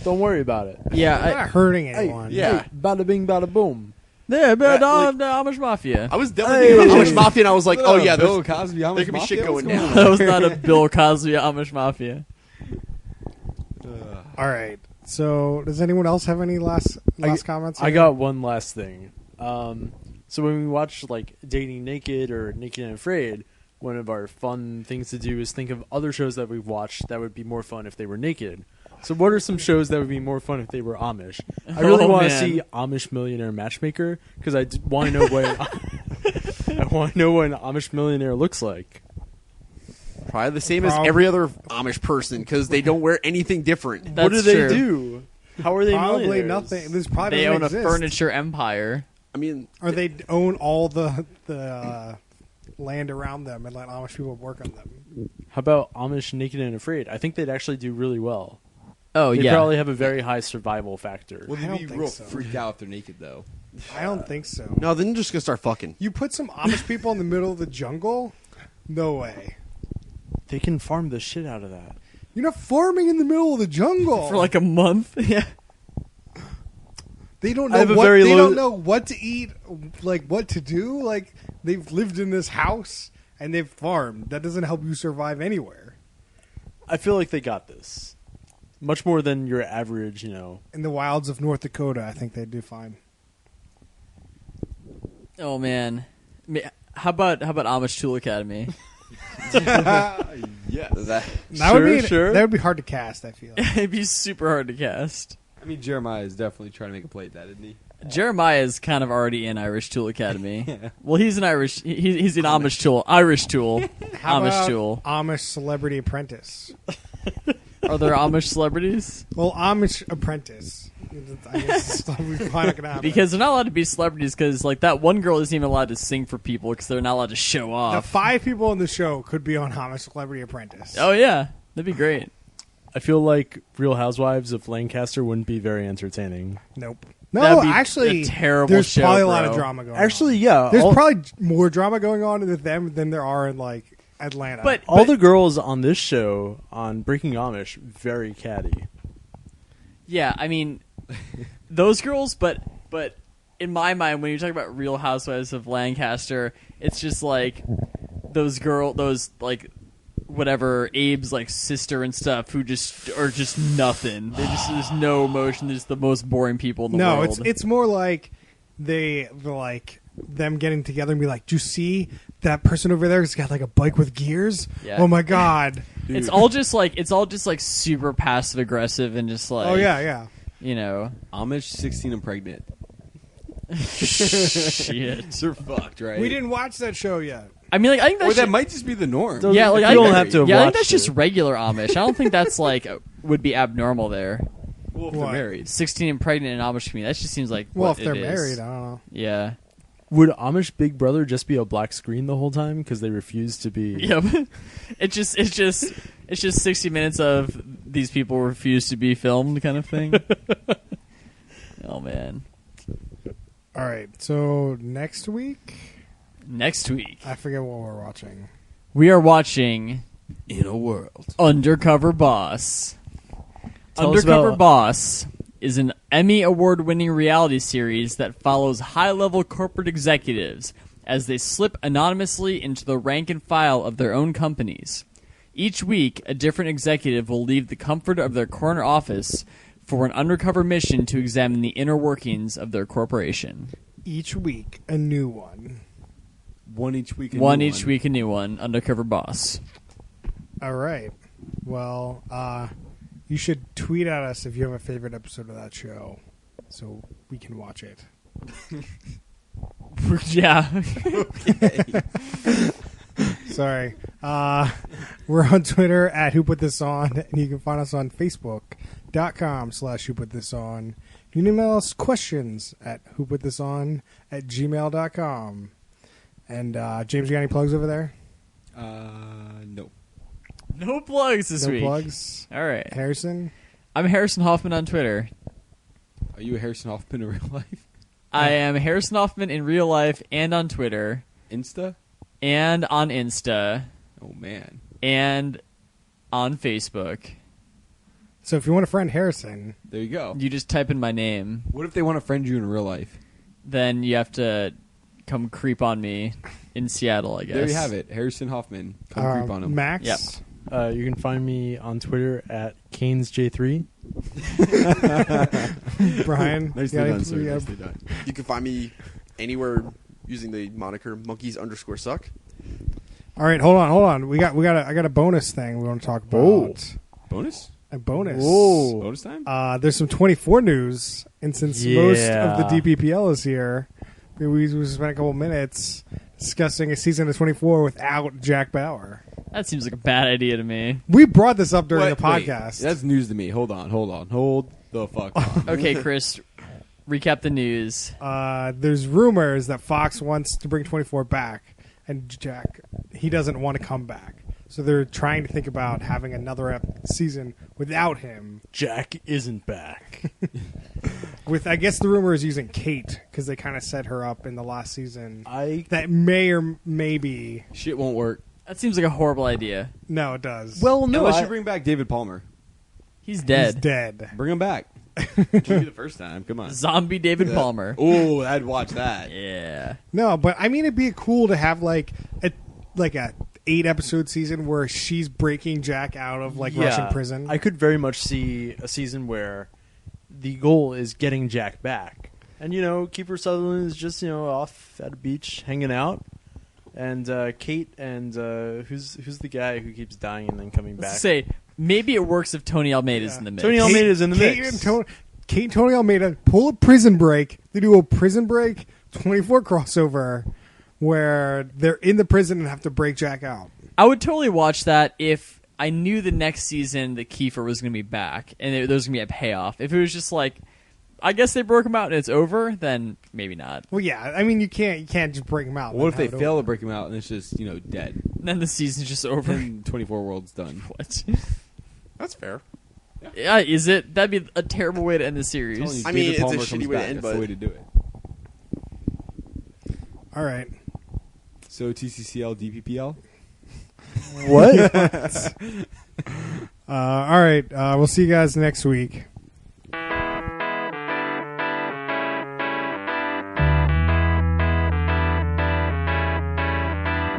Don't worry about it. Yeah, I'm not hurting anyone. yeah. Hey, bada bing, bada boom. yeah, but like- the Amish Mafia. I was definitely thinking about Amish Mafia, and I was like, oh yeah, Bill there's, Cosby. Amish there could be Mafia? shit going What's down. That was not a Bill Cosby Amish Mafia. All right. So, does anyone else have any last comments? I got one last thing. So when we watch like Dating Naked or Naked and Afraid, one of our fun things to do is think of other shows that we've watched that would be more fun if they were naked. So what are some shows that would be more fun if they were Amish? I really want to man. see Amish Millionaire Matchmaker because I want to know what I want to know what an Amish millionaire looks like. Probably the same as every other Amish person because they don't wear anything different. What do That's they true. do? How are they Probably millionaires? nothing. This probably They doesn't own a exist. furniture empire. I mean, Or they own all the land around them and let Amish people work on them. How about Amish Naked and Afraid? I think they'd actually do really well. Oh They yeah. probably have a very high survival factor. Would I they don't be think real so. freaked out if they're naked, though? I don't think so. no, then you're just gonna start fucking. You put some Amish people in the middle of the jungle? No way. They can farm the shit out of that. You're not farming in the middle of the jungle. For like a month. Yeah. They don't I have know a what very they low- don't know what to eat, like what to do. Like they've lived in this house and they've farmed. That doesn't help you survive anywhere. I feel like they got this. Much more than your average, In the wilds of North Dakota, I think they do fine. Oh man. How about Amish Tool Academy? Yes. That, That would be Sure. that would be hard to cast. I feel. It'd be super hard to cast. I mean, Jeremiah is definitely trying to make a play at that, isn't he? Jeremiah is kind of already in Irish Tool Academy. Yeah. Well, he's an Irish. He's an Amish Tool. Irish Tool. How Amish about Tool. Amish Celebrity Apprentice. Are there Amish celebrities? Well, Amish Apprentice. I guess it's probably not gonna happen. Because they're not allowed to be celebrities. Because like that one girl isn't even allowed to sing for people because they're not allowed to show the off. 5 people in the show could be on Amish Celebrity Apprentice. Oh yeah, that'd be great. I feel like Real Housewives of Lancaster wouldn't be very entertaining. Nope. That'd No, be actually, a terrible there's show, probably a lot bro. of drama going on. Actually, yeah. There's all, probably more drama going on with them than there are in like Atlanta. But all the girls on this show, on Breaking Amish, very catty. yeah, I mean, those girls. But in my mind, when you talk about Real Housewives of Lancaster, it's just like those like whatever Abe's like sister and stuff who just are just nothing. There's no emotion. They're just the most boring people in the no, world. it's more like they're like them getting together and be like, "Do you see that person over there? Has got like a bike with gears? Yeah. Oh my god! It's all just like super passive aggressive and just like Oh yeah. Amish 16 and pregnant. shit. They're fucked, right? We didn't watch that show yet. I mean, like I think Or that's that might just be the norm. yeah, like You I don't think- have to have yeah, I think watched that's just it. regular Amish. I don't think that's like would be abnormal there. Well, if What? they're married. 16 and pregnant in Amish community. That just seems like Well, what if they're it is. married, I don't know. Yeah. Would Amish Big Brother just be a black screen the whole time because they refuse to be? Yep. It's just 60 minutes of these people refuse to be filmed kind of thing. Oh man. All right, so next week, Next week I forget what we're watching. we are watching In a world. Undercover Boss. Tell us Undercover about- Boss is an Emmy award-winning reality series that follows high-level corporate executives as they slip anonymously into the rank and file of their own companies. Each week, a different executive will leave the comfort of their corner office for an undercover mission to examine the inner workings of their corporation. Each week, a new one. One each week. One each week, a new one. Undercover Boss. All right. Well, you should tweet at us if you have a favorite episode of that show, so we can watch it. Yeah. Sorry. We're on Twitter at Who Put This On, and you can find us on Facebook.com/Who Put This On. You can email us questions at whoputthison@gmail.com. And James, you got any plugs over there? No. No plugs this No week. plugs. All right. Harrison? I'm Harrison Hoffman on Twitter. Are you a Harrison Hoffman in real life? I am Harrison Hoffman in real life and on Twitter Insta? and on Insta Oh, man. and on Facebook. So if you want to friend Harrison, There you go. You just type in my name, What if they want to friend you in real life? then you have to come creep on me in Seattle, I guess. There you have it. Harrison Hoffman. Come creep on him. Max. Yep. You can find me on Twitter at CanesJ3. Brian. Nicely you got done, any- sir. you got- Nicely done. You can find me anywhere using the moniker monkeys_suck. All right, hold on. I got a bonus thing we want to talk about. Oh. Bonus? A bonus. Whoa. Bonus time? There's some 24 news, and since most of the Yeah. DPPL is here, we spent a couple minutes discussing a season of 24 without Jack Bauer. That seems like a bad idea to me. We brought this up during Wait, the podcast. that's news to me. Hold on. Hold the fuck on. Okay, Chris, recap the news. There's rumors that Fox wants to bring 24 back, and Jack, he doesn't want to come back. So they're trying to think about having another season without him. Jack isn't back. With, I guess the rumor is using Kate, because they kind of set her up in the last season. I That may or may be. Shit won't work. That seems like a horrible idea. No, it does. well no. Unless I, you bring back David Palmer. He's he's dead. dead. Bring him back. Can't be the first time. Come on. Zombie David Palmer. Oh, I'd watch that. Yeah. No, but I mean, it'd be cool to have like a 8-episode season where she's breaking Jack out of Russian prison. I could very much see a season where the goal is getting Jack back, and Kiefer Sutherland is just off at a beach hanging out, and Kate and who's the guy who keeps dying and then coming back? Let's say maybe it works if Tony Almeida's in the mix. Tony Almeida's in the Kate mix. Kate and Tony Almeida pull a Prison Break. They do a Prison Break 24 crossover where they're in the prison and have to break Jack out. I would totally watch that if I knew the next season that Kiefer was going to be back and there was going to be a payoff. If it was just like, I guess they broke him out and it's over, then maybe not. Well, yeah, I mean, you can't just break him out. and What if then they have it fail over. to break him out and it's just, dead? And then the season's just over. Then 24 World's done. What? That's fair. Yeah, is it? That'd be a terrible way to end the Telling you, series. I mean, David it's a Palmer shitty comes way to back. end, That's but- the way to do it. All right. So TCCL, DPPL? What? All right. We'll see you guys next week.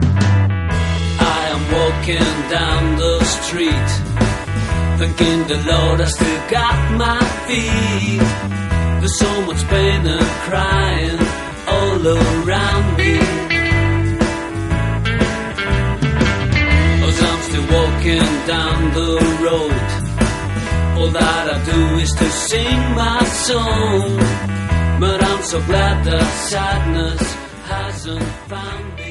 I am walking down the street, thanking the Lord I still got my feet. There's so much pain and crying all around me, 'cause I'm still walking down the road. All that I do is to sing my song, but I'm so glad that sadness hasn't found me.